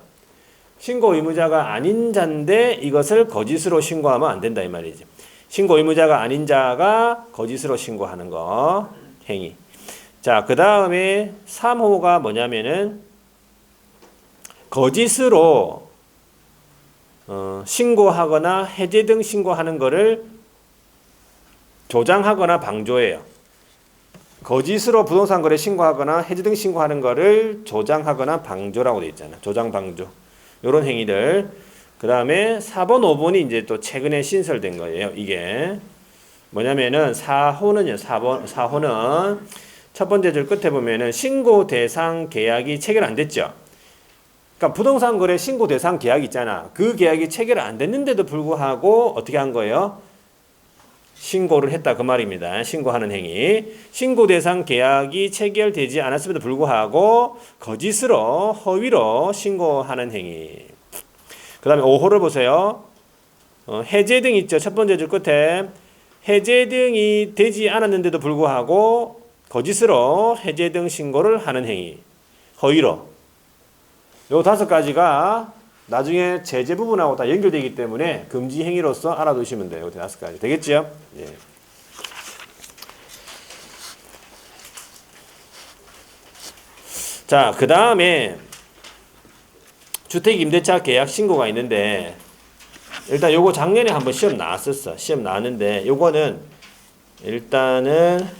신고 의무자가 아닌 자인데 이것을 거짓으로 신고하면 안 된다 이 말이지. 신고 의무자가 아닌 자가 거짓으로 신고하는 거 행위. 자, 그 다음에 3호가 뭐냐면은 거짓으로 신고하거나 해제 등 신고하는 거를 조장하거나 방조해요. 거짓으로 부동산 거래 신고하거나 해지 등 신고하는 거를 조장하거나 방조라고 되어 있잖아요. 조장, 방조. 요런 행위들. 그 다음에 4번, 5번이 이제 또 최근에 신설된 거예요. 이게 뭐냐면은 4호는요. 4호는 첫 번째 줄 끝에 보면은 신고 대상 계약이 체결 안 됐죠. 그러니까 부동산 거래 신고 대상 계약이 있잖아. 그 계약이 체결 안 됐는데도 불구하고 어떻게 한 거예요? 신고를 했다 그 말입니다. 신고하는 행위. 신고 대상 계약이 체결되지 않았음에도 불구하고 거짓으로 허위로 신고하는 행위. 그 다음에 5호를 보세요. 해제 등 있죠. 첫 번째 줄 끝에 해제 등이 되지 않았는데도 불구하고 거짓으로 해제 등 신고를 하는 행위. 허위로. 요 5가지가 나중에 제재 부분하고 다 연결되기 때문에 금지 행위로서 알아두시면 돼요. 요 5가지. 되겠죠? 예. 자, 그 다음에 주택임대차 계약 신고가 있는데 일단 요거 작년에 한번 시험 나왔었어. 시험 나왔는데 요거는 일단은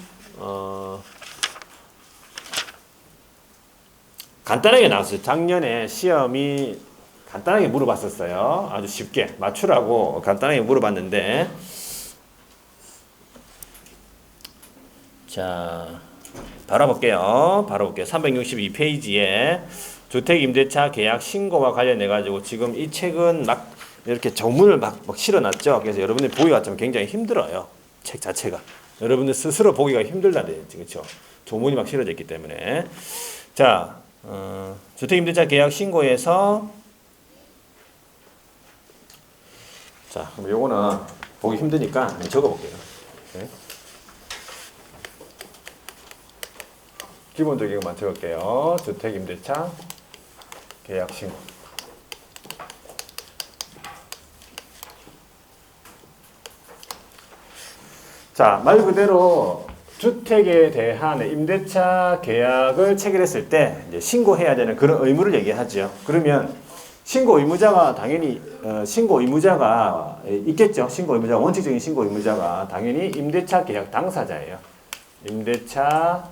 간단하게 나왔어요. 작년에 시험이 간단하게 물어봤었어요. 아주 쉽게 맞추라고 간단하게 물어봤는데 자, 바로 볼게요. 362페이지에 주택임대차 계약 신고와 관련해 가지고 지금 이 책은 막 이렇게 조문을 막 실어놨죠. 그래서 여러분들이 보기가 좀 굉장히 힘들어요. 책 자체가. 여러분들 스스로 보기가 힘들다. 그렇죠? 조문이 막 실어져 있기 때문에. 자, 주택임대차 계약 신고에서 자, 그럼 요거는 보기 힘드니까 적어볼게요. 네. 기본적인 것만 적을게요. 주택임대차 계약 신고. 자, 말 그대로 주택에 대한 임대차 계약을 체결했을 때 이제 신고해야 되는 그런 의무를 얘기하죠. 그러면 신고 의무자가 당연히 신고 의무자가 있겠죠. 신고 의무자 원칙적인 신고 의무자가 당연히 임대차 계약 당사자예요. 임대차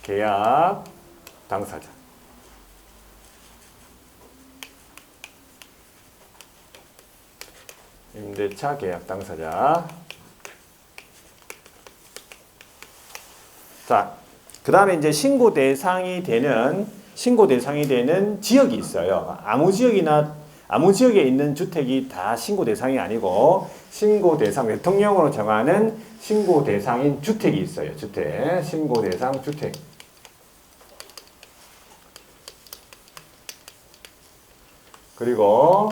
계약 당사자. 임대차 계약 당사자. 자, 그 다음에 이제 신고 대상이 되는 지역이 있어요. 아무 지역이나 아무 지역에 있는 주택이 다 신고 대상이 아니고 신고 대상, 대통령으로 정하는 신고 대상인 주택이 있어요. 주택, 신고 대상 주택. 그리고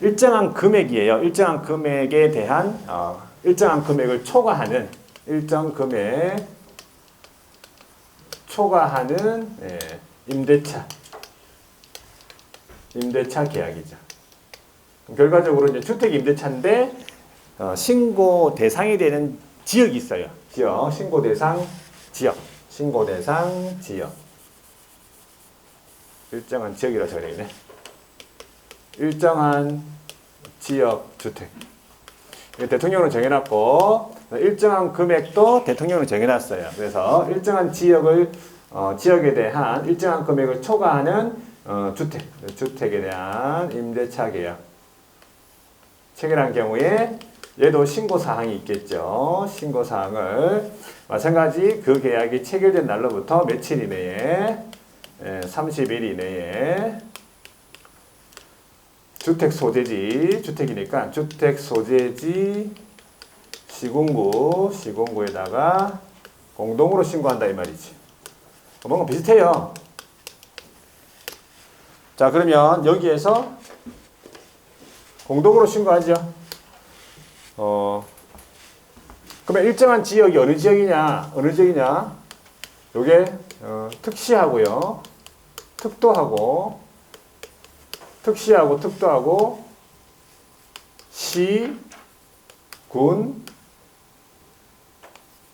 일정한 금액이에요. 일정한 금액에 대한 일정한 금액을 초과하는 일정 금액 초과하는 임대차 계약이죠. 결과적으로 이제 주택 임대차인데 신고 대상이 되는 지역이 있어요. 지역, 신고 대상 지역, 신고 대상 지역. 일정한 지역이라 적어야 되겠네. 일정한 지역 주택. 대통령으로 정해놨고 일정한 금액도 대통령으로 정해놨어요. 그래서 일정한 지역을 지역에 대한 일정한 금액을 초과하는 주택에 대한 임대차 계약 체결한 경우에 얘도 신고 사항이 있겠죠. 신고 사항을 마찬가지 그 계약이 체결된 날로부터 며칠 이내에 30일 이내에 주택 소재지, 주택이니까 주택 소재지 시군구에다가 공동으로 신고한다 이 말이지. 뭔가 비슷해요. 자, 그러면 여기에서 공동으로 신고하죠. 그러면 일정한 지역이 어느 지역이냐? 요게 특시하고요. 특도하고 시, 군,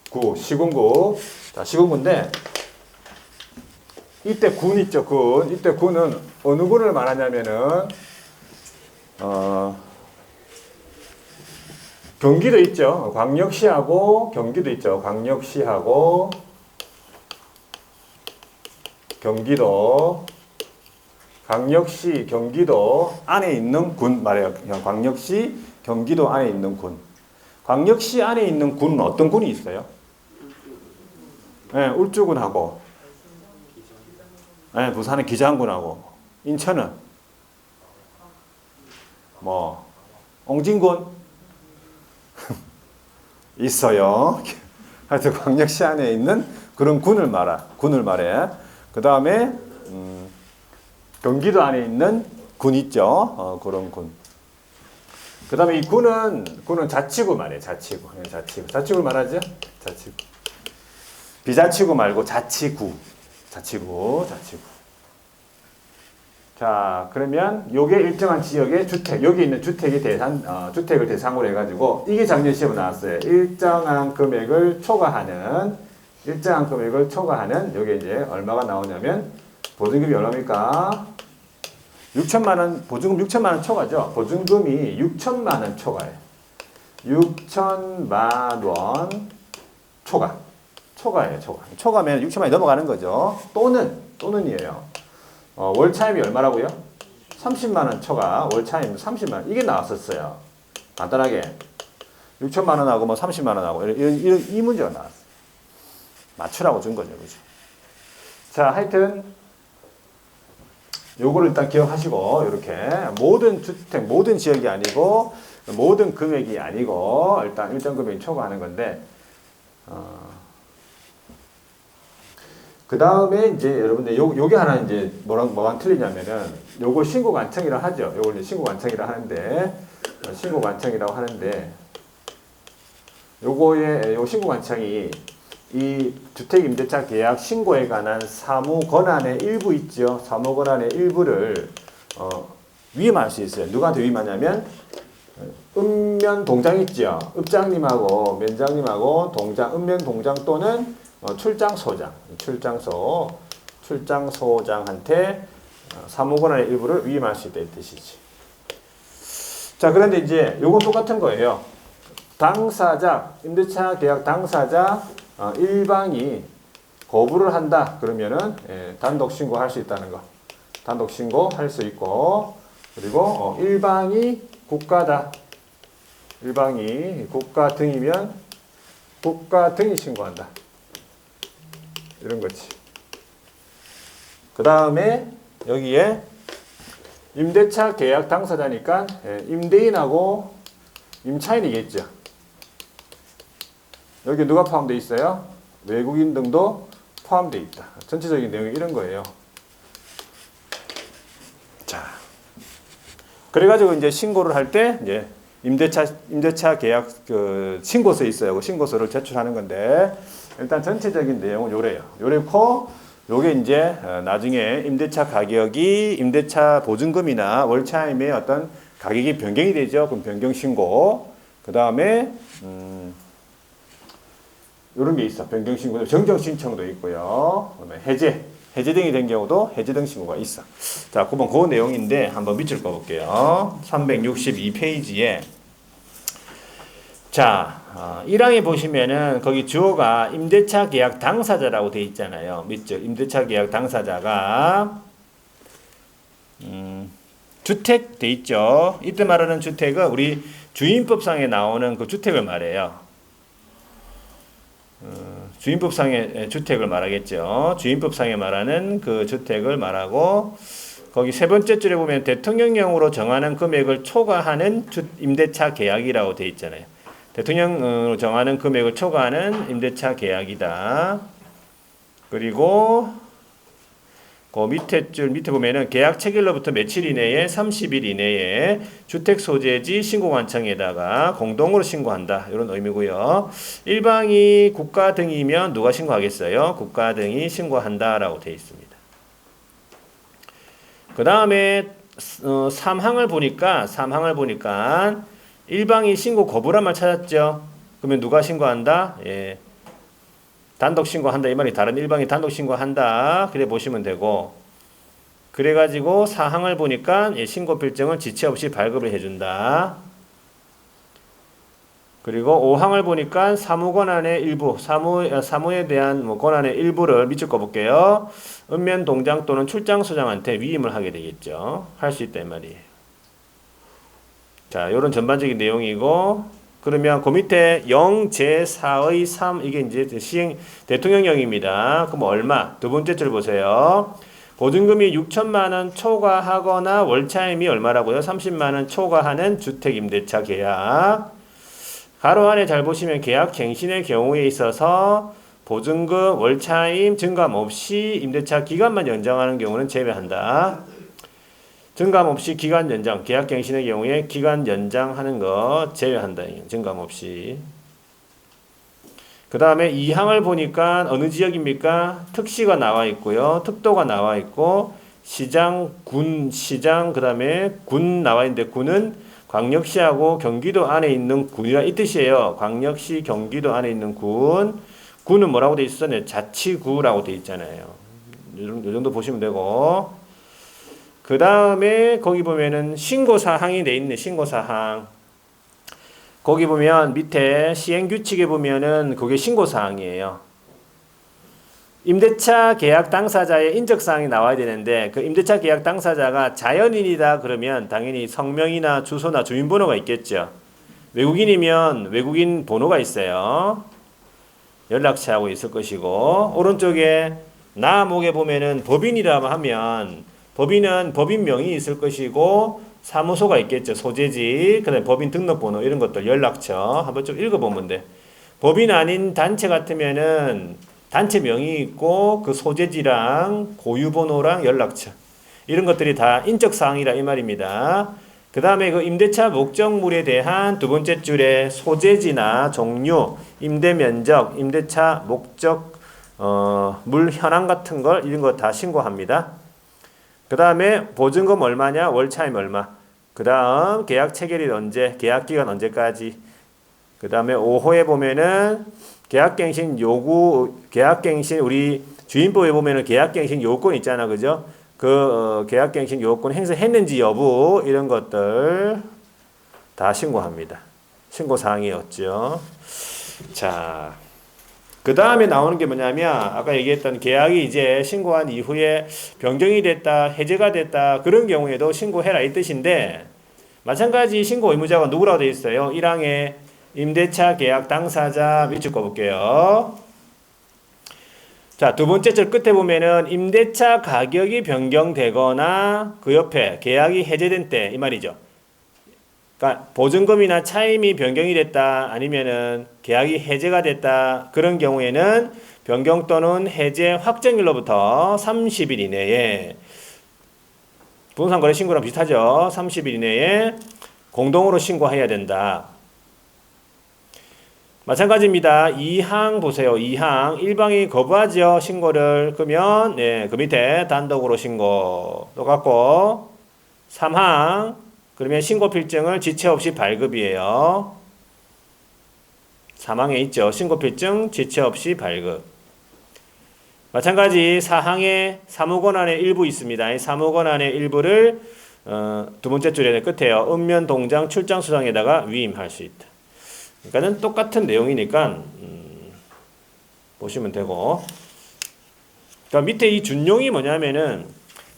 구, 시군구. 자, 시군구인데 이때 군 있죠, 군. 이때 군은 어느 군을 말하냐면은 경기도 있죠. 광역시하고 경기도 있죠. 광역시하고 경기도. 광역시, 경기도 안에 있는 군 말이에요. 광역시, 경기도 안에 있는 군. 광역시 안에 있는 군은 어떤 군이 있어요? 네, 울주군하고, 네, 부산은 기장군하고, 인천은 뭐 옹진군 있어요. 하여튼 광역시 안에 있는 그런 군을 말해. 그 다음에 경기도 안에 있는 군 있죠. 그런 군. 그 다음에 이 군은 자치구 말이에요. 자치구. 자치구를 말하죠. 자치구. 비자치구 말고 자치구. 자, 그러면 요게 일정한 지역의 주택, 여기 있는 주택을 대상으로 해가지고 이게 작년 시험에 나왔어요. 일정한 금액을 초과하는 요게 이제 얼마가 나오냐면 보증금이 얼마입니까? 6천만 원, 보증금 6천만 원 초과죠. 보증금이 6천만 원 초과예요. 6천만 원 초과예요. 초과면 6천만 원이 넘어가는 거죠. 또는이에요. 월차임이 얼마라고요? 30만 원 초과. 월차임 30만 원. 이게 나왔었어요. 간단하게 6천만 원하고 뭐 30만 원하고 이 문제가 나왔어요. 맞추라고 준 거죠, 그죠? 자, 하여튼 요거를 일단 기억하시고 이렇게 모든 주택, 모든 지역이 아니고 모든 금액이 아니고 일단 일정 금액이 초과하는 건데 그 다음에 이제 여러분들 요게 하나 이제 뭐가 틀리냐면은 요걸 신고관청이라 하죠. 요걸 신고관청이라 하는데 요 신고관청이 이 주택임대차 계약 신고에 관한 사무 권한의 일부 있죠. 사무 권한의 일부를 위임할 수 있어요. 누구한테 위임하냐면 읍면 동장 있죠. 읍장님하고 면장님하고 동장, 읍면 동장 또는 출장소장한테 사무 권한의 일부를 위임할 수 있다 이 뜻이지. 자, 그런데 이제 요건 똑같은 거예요. 당사자, 임대차 계약 당사자 일방이 거부를 한다. 그러면은 단독 신고할 수 있다는 거. 단독 신고할 수 있고, 그리고 일방이 국가다. 일방이 국가 등이면 국가 등이 신고한다. 이런 거지. 그 다음에 여기에 임대차 계약 당사자니까 임대인하고 임차인이겠죠. 여기 누가 포함되어 있어요? 외국인 등도 포함되어 있다. 전체적인 내용이 이런 거예요. 자, 그래가지고 이제 신고를 할 때 이제 임대차 계약 그 신고서 있어요. 그 신고서를 제출하는 건데 일단 전체적인 내용은 요래요. 요래고 요게 이제 나중에 임대차 가격이 임대차 보증금이나 월차임의 어떤 가격이 변경이 되죠. 그럼 변경 신고. 그 다음에 요런 게 있어. 변경 신고, 정정 신청도 있고요. 그다음에 해제 등이 된 경우도 해제 등 신고가 있어. 자, 그러면 그 내용인데 한번 밑줄 그어 볼게요. 362페이지에 자, 1항에 보시면은 거기 주어가 임대차 계약 당사자라고 돼 있잖아요. 밑줄 임대차 계약 당사자가 주택 돼 있죠. 이때 말하는 주택은 우리 주임법상에 나오는 그 주택을 말해요. 주임법상의 주택을 말하겠죠. 주임법상에 말하는 그 주택을 말하고 거기 세 번째 줄에 보면 대통령령으로 정하는 금액을 초과하는 임대차 계약이라고 돼 있잖아요. 대통령으로 정하는 금액을 초과하는 임대차 계약이다. 그리고 그 밑에 줄 밑에 보면은 계약 체결로부터 며칠 이내에 30일 이내에 주택 소재지 신고관청에다가 공동으로 신고한다. 이런 의미고요. 일방이 국가 등이면 누가 신고하겠어요? 국가 등이 신고한다라고 되어 있습니다. 그 다음에 3항을 보니까 일방이 신고 거부란 말 찾았죠. 그러면 누가 신고한다? 예. 단독 신고한다 이 말이 다른 일방이 단독 신고한다 그래 보시면 되고 그래가지고 사항을 보니까 신고 필증을 지체 없이 발급을 해준다. 그리고 5항을 보니까 사무 권한의 일부 사무에 대한 뭐 권한의 일부를 밑줄 꺼볼게요. 읍면 동장 또는 출장 소장한테 위임을 하게 되겠죠. 할 수 있다 이 말이에요. 자, 요런 전반적인 내용이고 그러면 그 밑에 0제4의 3 이게 이제 시행 대통령령입니다. 그럼 얼마? 두 번째 줄 보세요. 보증금이 6천만 원 초과하거나 월차임이 얼마라고요? 30만 원 초과하는 주택 임대차 계약. 가로 안에 잘 보시면 계약 갱신의 경우에 있어서 보증금, 월차임 증감 없이 임대차 기간만 연장하는 경우는 제외한다. 증감 없이 기간 연장, 계약 갱신의 경우에 기간 연장하는 거 제외한다. 증감 없이. 그 다음에 2항을 보니까 어느 지역입니까? 특시가 나와 있고요. 특도가 나와 있고 시장, 그 다음에 군 나와 있는데 군은 광역시하고 경기도 안에 있는 군이라 이 뜻이에요. 광역시, 경기도 안에 있는 군. 군은 뭐라고 돼 있어? 네, 자치구라고 돼 있잖아요. 이 정도 보시면 되고. 그 다음에 거기 보면은 신고사항이 돼 있네. 신고사항. 거기 보면 밑에 시행규칙에 보면은 그게 신고사항이에요. 임대차 계약 당사자의 인적사항이 나와야 되는데 그 임대차 계약 당사자가 자연인이다 그러면 당연히 성명이나 주소나 주민번호가 있겠죠. 외국인이면 외국인 번호가 있어요. 연락처하고 있을 것이고 오른쪽에 나목에 보면은 법인이라고 하면 법인은 법인명이 있을 것이고 사무소가 있겠죠. 소재지, 그다음에 법인 등록번호 이런 것들 연락처 한번 좀 읽어보면 돼. 법인 아닌 단체 같으면은 단체명이 있고 그 소재지랑 고유번호랑 연락처 이런 것들이 다 인적사항이라 이 말입니다. 그 다음에 그 임대차 목적물에 대한 두 번째 줄에 소재지나 종류, 임대 면적, 임대차 목적, 물 현황 같은 걸 이런 거 다 신고합니다. 그 다음에 보증금 얼마냐, 월차임 얼마. 그 다음 계약 체결일 언제, 계약 기간 언제까지. 그 다음에 5호에 보면은 계약갱신 요구, 계약갱신 우리 주임법에 보면은 계약갱신 요건 있잖아, 그죠? 그 계약갱신 요건 행사했는지 여부 이런 것들 다 신고합니다. 신고 사항이었죠. 자, 그 다음에 나오는 게 뭐냐면 아까 얘기했던 계약이 이제 신고한 이후에 변경이 됐다, 해제가 됐다 그런 경우에도 신고해라 이 뜻인데 마찬가지 신고 의무자가 누구라고 되어 있어요? 1항에 임대차 계약 당사자 밑줄 꺼볼게요. 자, 두 번째 줄 끝에 보면은 임대차 가격이 변경되거나 그 옆에 계약이 해제된 때 이 말이죠. 그러니까 보증금이나 차임이 변경이 됐다 아니면은 계약이 해제가 됐다 그런 경우에는 변경 또는 해제 확정일로부터 30일 이내에 부동산 거래 신고랑 비슷하죠. 30일 이내에 공동으로 신고해야 된다. 마찬가지입니다. 2항 보세요. 2항 1방이 거부하죠. 신고를. 그러면 그 밑에 단독으로 신고 똑같고 3항 그러면 신고 필증을 지체 없이 발급이에요. 3항에 있죠. 신고 필증 지체 없이 발급. 마찬가지 4항에 사무권한의 일부 있습니다. 이 사무권한의 일부를 두 번째 줄에 끝에요. 읍면 동장 출장 수상에다가 위임할 수 있다. 그러니까는 똑같은 내용이니까 보시면 되고. 그러니까 밑에 이 준용이 뭐냐면은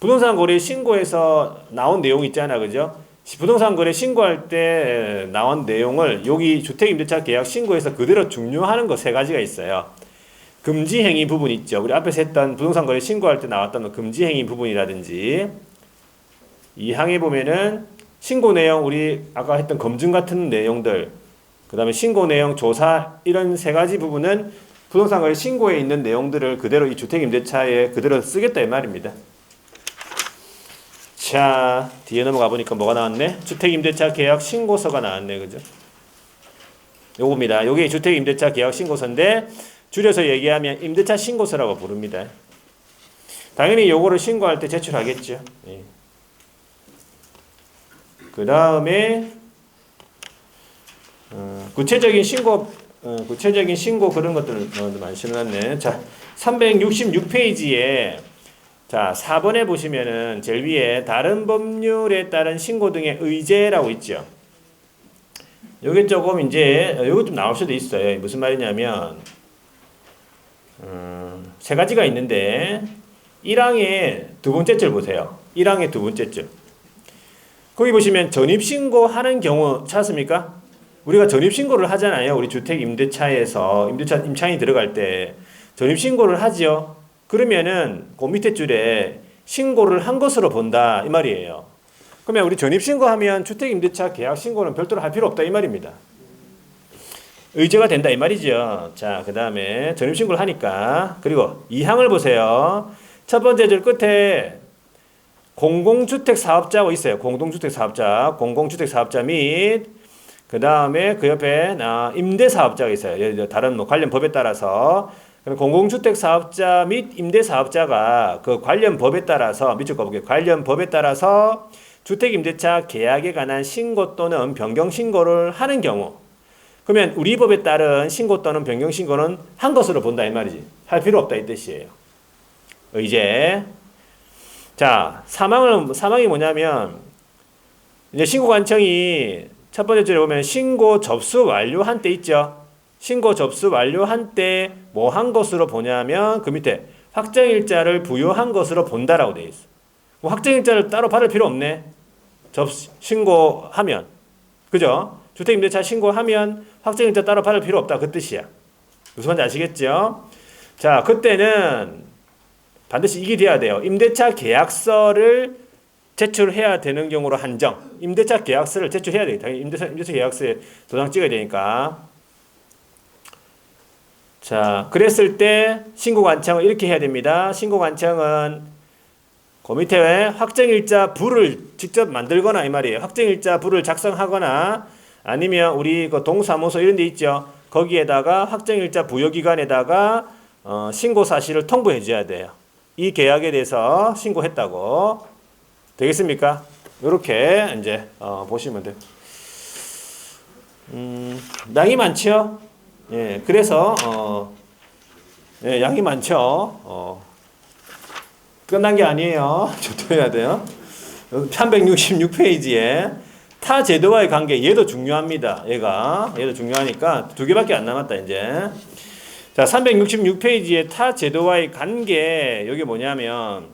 부동산 거래 신고에서 나온 내용 있잖아, 그죠? 부동산 거래 신고할 때 나온 내용을 여기 주택임대차 계약 신고에서 그대로 준용하는 거 세 가지가 있어요. 금지 행위 부분 있죠. 우리 앞에서 했던 부동산 거래 신고할 때 나왔던 금지 행위 부분이라든지 이 항에 보면은 신고 내용 우리 아까 했던 검증 같은 내용들 그 다음에 신고 내용 조사 이런 세 가지 부분은 부동산 거래 신고에 있는 내용들을 그대로 이 주택임대차에 그대로 쓰겠다 이 말입니다. 자, 뒤에 넘어가 보니까 뭐가 나왔네? 주택임대차 계약 신고서가 나왔네, 그죠? 요겁니다. 요게 주택임대차 계약 신고서인데 줄여서 얘기하면 임대차 신고서라고 부릅니다. 당연히 요거를 신고할 때 제출하겠죠. 예. 그 다음에 구체적인 신고 그런 것들을 많이 실어놨네. 자, 366페이지에 자, 4번에 보시면은 제일 위에 다른 법률에 따른 신고 등의 의제라고 있죠. 요게 조금 이제 요거 좀 나올 수도 있어요. 무슨 말이냐면 세 가지가 있는데 1항의 두 번째 줄 보세요. 1항의 두 번째 줄. 거기 보시면 전입신고하는 경우 찾습니까? 우리가 전입신고를 하잖아요. 우리 주택임대차에서 임대차 임차인이 들어갈 때 전입신고를 하죠. 그러면은 그 밑에 줄에 신고를 한 것으로 본다 이 말이에요. 그러면 우리 전입신고하면 주택임대차 계약신고는 별도로 할 필요 없다 이 말입니다. 의제가 된다 이 말이죠. 자, 그 다음에 전입신고를 하니까 그리고 2항을 보세요. 첫 번째 줄 끝에 공공주택사업자고 있어요. 공동주택사업자, 공공주택사업자 및 그 다음에 그 옆에 임대사업자가 있어요. 다른 뭐 관련 법에 따라서 공공주택사업자 및 임대사업자가 그 관련 법에 따라서 밑줄 거 볼게요. 관련 법에 따라서 주택임대차 계약에 관한 신고 또는 변경신고를 하는 경우 그러면 우리 법에 따른 신고 또는 변경신고는 한 것으로 본다 이 말이지. 할 필요 없다 이 뜻이에요. 의제. 자, 사망이 뭐냐면 이제 신고관청이 첫 번째 줄에 보면 신고 접수 완료한 때 있죠. 신고 접수 완료한 때 뭐 한 것으로 보냐면 그 밑에 확정일자를 부여한 것으로 본다라고 되어 있어. 뭐 확정일자를 따로 받을 필요 없네. 신고하면 그죠? 주택임대차 신고하면 확정일자 따로 받을 필요 없다 그 뜻이야. 무슨 말인지 아시겠죠? 자, 그때는 반드시 이게 돼야 돼요. 임대차 계약서를 제출해야 되는 경우로 한정. 임대차 계약서를 제출해야 돼요. 당연히 임대차 계약서에 도장 찍어야 되니까. 자, 그랬을 때 신고관청은 이렇게 해야 됩니다. 신고관청은 그 밑에 확정일자 부를 직접 만들거나 이 말이에요. 확정일자 부를 작성하거나 아니면 우리 그 동사무소 이런 데 있죠. 거기에다가 확정일자 부여기관에다가 신고 사실을 통보해 줘야 돼요. 이 계약에 대해서 신고했다고. 되겠습니까? 이렇게 이제 보시면 돼요. 양이 많죠? 예, 그래서 예, 양이 많죠. 끝난 게 아니에요. 저도 해야 돼요. 366페이지에 타 제도와의 관계 얘도 중요합니다. 얘도 중요하니까 두 개밖에 안 남았다 이제. 자, 366페이지에 타 제도와의 관계 여기 뭐냐면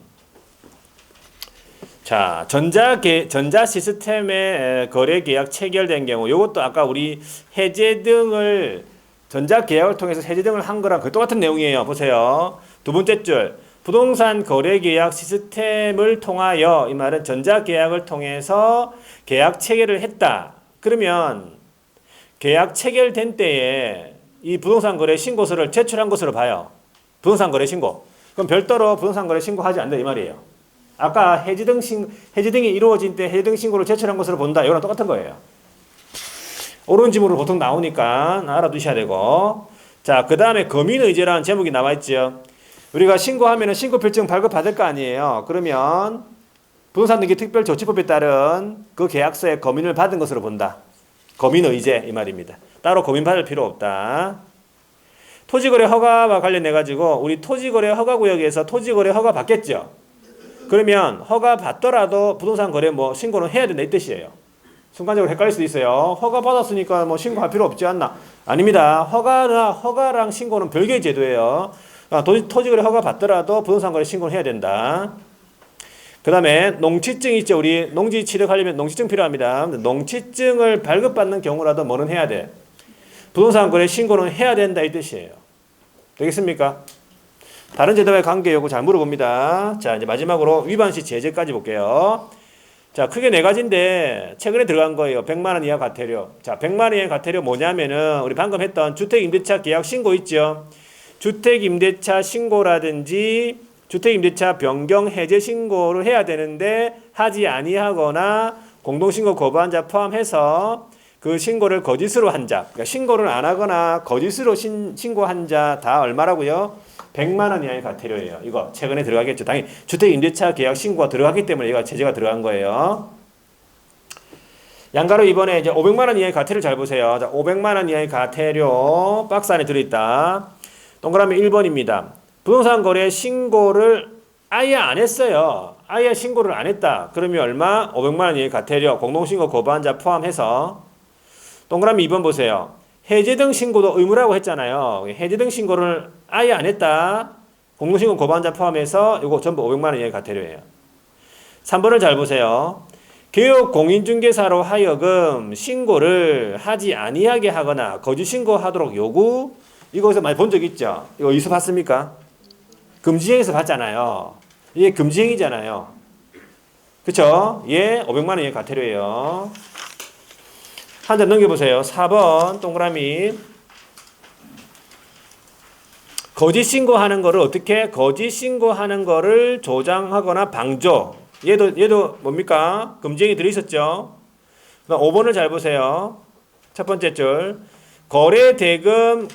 자, 전자 시스템의 거래 계약 체결된 경우 이것도 아까 우리 해제 등을 전자 계약을 통해서 해제 등을 한 거랑 그 똑같은 내용이에요. 보세요. 두 번째 줄 부동산 거래 계약 시스템을 통하여 이 말은 전자 계약을 통해서 계약 체결을 했다. 그러면 계약 체결된 때에 이 부동산 거래 신고서를 제출한 것으로 봐요. 부동산 거래 신고. 그럼 별도로 부동산 거래 신고하지 않는다 이 말이에요. 아까 해지등이 이루어진 때 해지등 신고를 제출한 것으로 본다. 이거랑 똑같은 거예요. 오른지문으로 보통 나오니까 알아두셔야 되고. 자, 그 다음에 거민의제라는 제목이 나와 있죠. 우리가 신고하면은 신고필증 발급받을 거 아니에요. 그러면 부동산 등기 특별조치법에 따른 그 계약서에 거민을 받은 것으로 본다. 거민의제 이 말입니다. 따로 거민 받을 필요 없다. 토지거래 허가와 관련해 가지고 우리 토지거래 허가구역에서 토지거래 허가 받겠죠. 그러면 허가 받더라도 부동산 거래 뭐 신고는 해야 된다 이 뜻이에요. 순간적으로 헷갈릴 수도 있어요. 허가 받았으니까 뭐 신고할 필요 없지 않나? 아닙니다. 허가랑 신고는 별개의 제도예요. 토지거래 허가 받더라도 부동산 거래 신고를 해야 된다. 그 다음에 농취증 있죠. 우리 농지 취득하려면 농취증 필요합니다. 농취증을 발급받는 경우라도 뭐는 해야 돼? 부동산 거래 신고는 해야 된다 이 뜻이에요. 되겠습니까? 다른 제도와의 관계 요구 잘 물어봅니다. 자, 이제 마지막으로 위반시 제재까지 볼게요. 자, 크게 네 가지인데 최근에 들어간 거예요. 100만 원 이하 과태료. 자, 100만 원 이하 과태료 뭐냐면은 우리 방금 했던 주택임대차 계약 신고 있죠. 주택임대차 신고라든지 주택임대차 변경 해제 신고를 해야 되는데 하지 아니하거나 공동신고 거부한 자 포함해서 그 신고를 거짓으로 한 자, 그러니까 신고를 안 하거나 거짓으로 신고한 자 다 얼마라고요? 100만 원 이하의 과태료예요. 이거 최근에 들어가겠죠. 당연히 주택임대차 계약 신고가 들어갔기 때문에 이거 제재가 들어간 거예요. 양가로 이번에 이제 500만 원 이하의 과태료 잘 보세요. 자, 500만 원 이하의 과태료 박스 안에 들어있다. 동그라미 1번입니다. 부동산 거래 신고를 아예 안 했어요. 아예 신고를 안 했다. 그러면 얼마? 500만 원 이하의 과태료 공동신고 거부한 자 포함해서. 동그라미 2번 보세요. 해제등 신고도 의무라고 했잖아요. 해제등 신고를 아예 안 했다. 공동신고 거부한 자 포함해서 이거 전부 500만 원 이하의 과태료예요. 3번을 잘 보세요. 개업 공인중개사로 하여금 신고를 하지 아니하게 하거나 거짓 신고하도록 요구. 이거에서 많이 본 적 있죠? 이거 어디서 봤습니까? 금지행에서 봤잖아요. 이게 금지행이잖아요. 그쵸? 예, 500만 원 이하의 과태료예요. 한 장 넘겨보세요. 4번 동그라미. 거짓 신고하는 거를 어떻게? 거짓 신고하는 거를 조장하거나 방조. 얘도 뭡니까? 금지행이 들어있었죠. 5번을 잘 보세요. 첫 번째 줄. 거래대금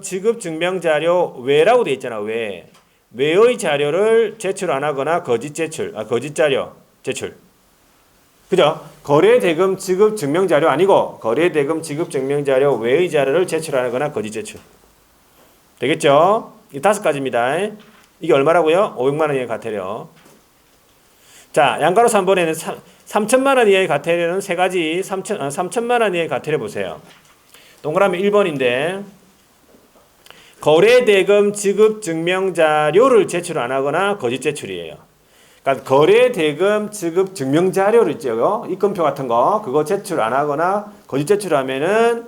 지급 증명자료 외라고 돼 있잖아. 외의 자료를 제출 안 하거나 거짓 자료 제출. 그죠? 거래대금 지급 증명자료 아니고 거래대금 지급 증명자료 외의 자료를 제출 안 하거나 거짓 제출. 되겠죠? 이 5가지입니다. 이게 얼마라고요? 500만 원 이하의 과태료. 자, 양가로 3번에는 3천만 원 이하의 과태료는 3가지 3천만 원 이하의 과태료 보세요. 동그라미 1번인데 거래대금 지급 증명자료를 제출 안 하거나 거짓 제출이에요. 그러니까 거래대금 지급 증명자료를 있죠. 입금표 같은 거 그거 제출 안 하거나 거짓 제출하면은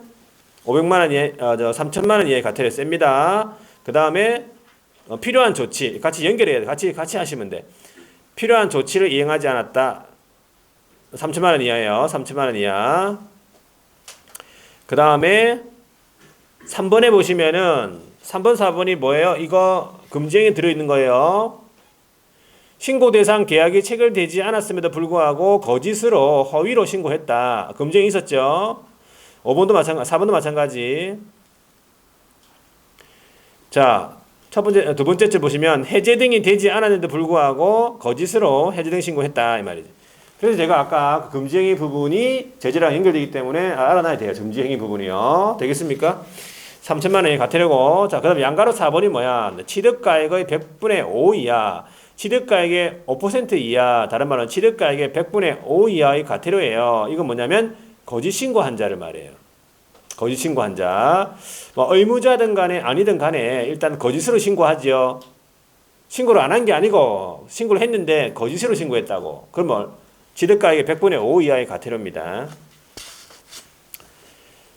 500만 원 이하, 3천만 원 이하의 과태료 셉니다. 그 다음에 필요한 조치 같이 연결해야 돼. 같이 하시면 돼. 필요한 조치를 이행하지 않았다. 3천만 원 이하예요. 3천만 원 이하. 그 다음에 3번에 보시면은 3번, 4번이 뭐예요? 이거 금지행에 들어있는 거예요. 신고 대상 계약이 체결되지 않았음에도 불구하고 거짓으로 허위로 신고했다. 금지행이 있었죠. 5번도 마찬가지, 4번도 마찬가지. 자, 두 번째 줄 보시면 해제 등이 되지 않았는데도 불구하고 거짓으로 해제 등 신고했다 이 말이죠. 그래서 제가 아까 그 금지행위 부분이 제재랑 연결되기 때문에 알아놔야 돼요. 금지행위 부분이요. 되겠습니까? 3천만 원이 과태료고. 자, 그 다음 양가로 4번이 뭐야? 취득가액의 100분의 5 이하. 취득가액의 5% 이하. 다른 말은 취득가액의 100분의 5 이하의 과태료예요. 이건 뭐냐면 거짓 신고한 자를 말해요. 거짓 신고한 자. 뭐 의무자든 간에 아니든 간에 일단 거짓으로 신고하죠. 신고를 안 한 게 아니고 신고를 했는데 거짓으로 신고했다고. 그러면 취득가액의 100분의 5 이하의 과태료입니다.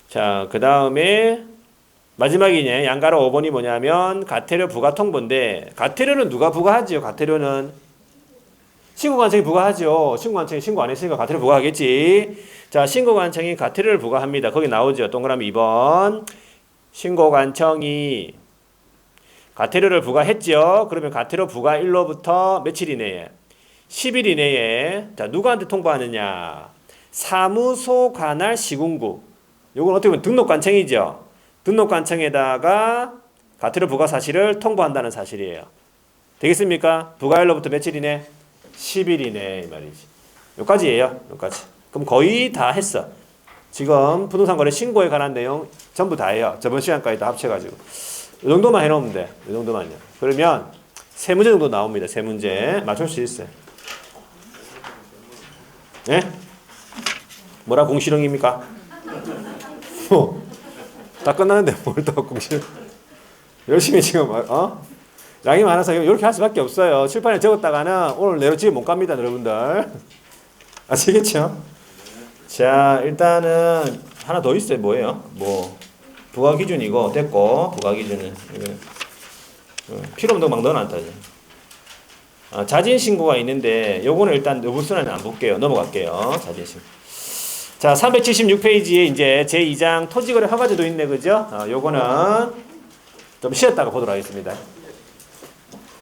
자, 그 다음에 마지막이네. 양가로 5번이 뭐냐면 가태료 부과 통보인데 가태료는 누가 부과하지요? 가태료는 신고관청이 부과하죠. 신고관청이 신고 안 했으니까 가태료 부과하겠지. 자, 신고관청이 가태료를 부과합니다. 거기 나오죠. 동그라미 2번. 신고관청이 가태료를 부과했죠. 그러면 가태료 부과일로부터 며칠 이내에? 10일 이내에 자, 누구한테 통보하느냐? 사무소 관할 시군구. 요건 어떻게 보면 등록관청이죠. 등록관청에다가 가태료 부과 사실을 통보한다는 사실이에요. 되겠습니까? 부과일로부터 며칠 이내? 10일 이내 이 말이지. 여기까지예요. 여기까지. 그럼 거의 다 했어. 지금 부동산 거래 신고에 관한 내용 전부 다 해요. 저번 시간까지 다 합쳐가지고. 이 정도만 해놓으면 돼. 이 정도만요. 그러면 세 문제 정도 나옵니다. 세 문제 맞출 수 있어요. 예? 뭐라 공시령입니까? 다 끝나는데 뭘 또 공시령? 열심히 지금 양이 많아서 이렇게 할 수밖에 없어요. 칠판에 적었다가는 오늘 내로 집에 못 갑니다, 여러분들. 아시겠죠? 자, 일단은 하나 더 있어요. 뭐예요? 뭐 부과 기준이고 됐고 부과 기준은 필요 없는 거 막 넣어놨다. 자진 신고가 있는데 요거는 일단 여부순환은 안 볼게요. 넘어갈게요. 자진 신고. 자, 376페이지에 이제 제2장 토지거래 허가제도 있네, 그죠? 요거는 좀 쉬었다가 보도록 하겠습니다.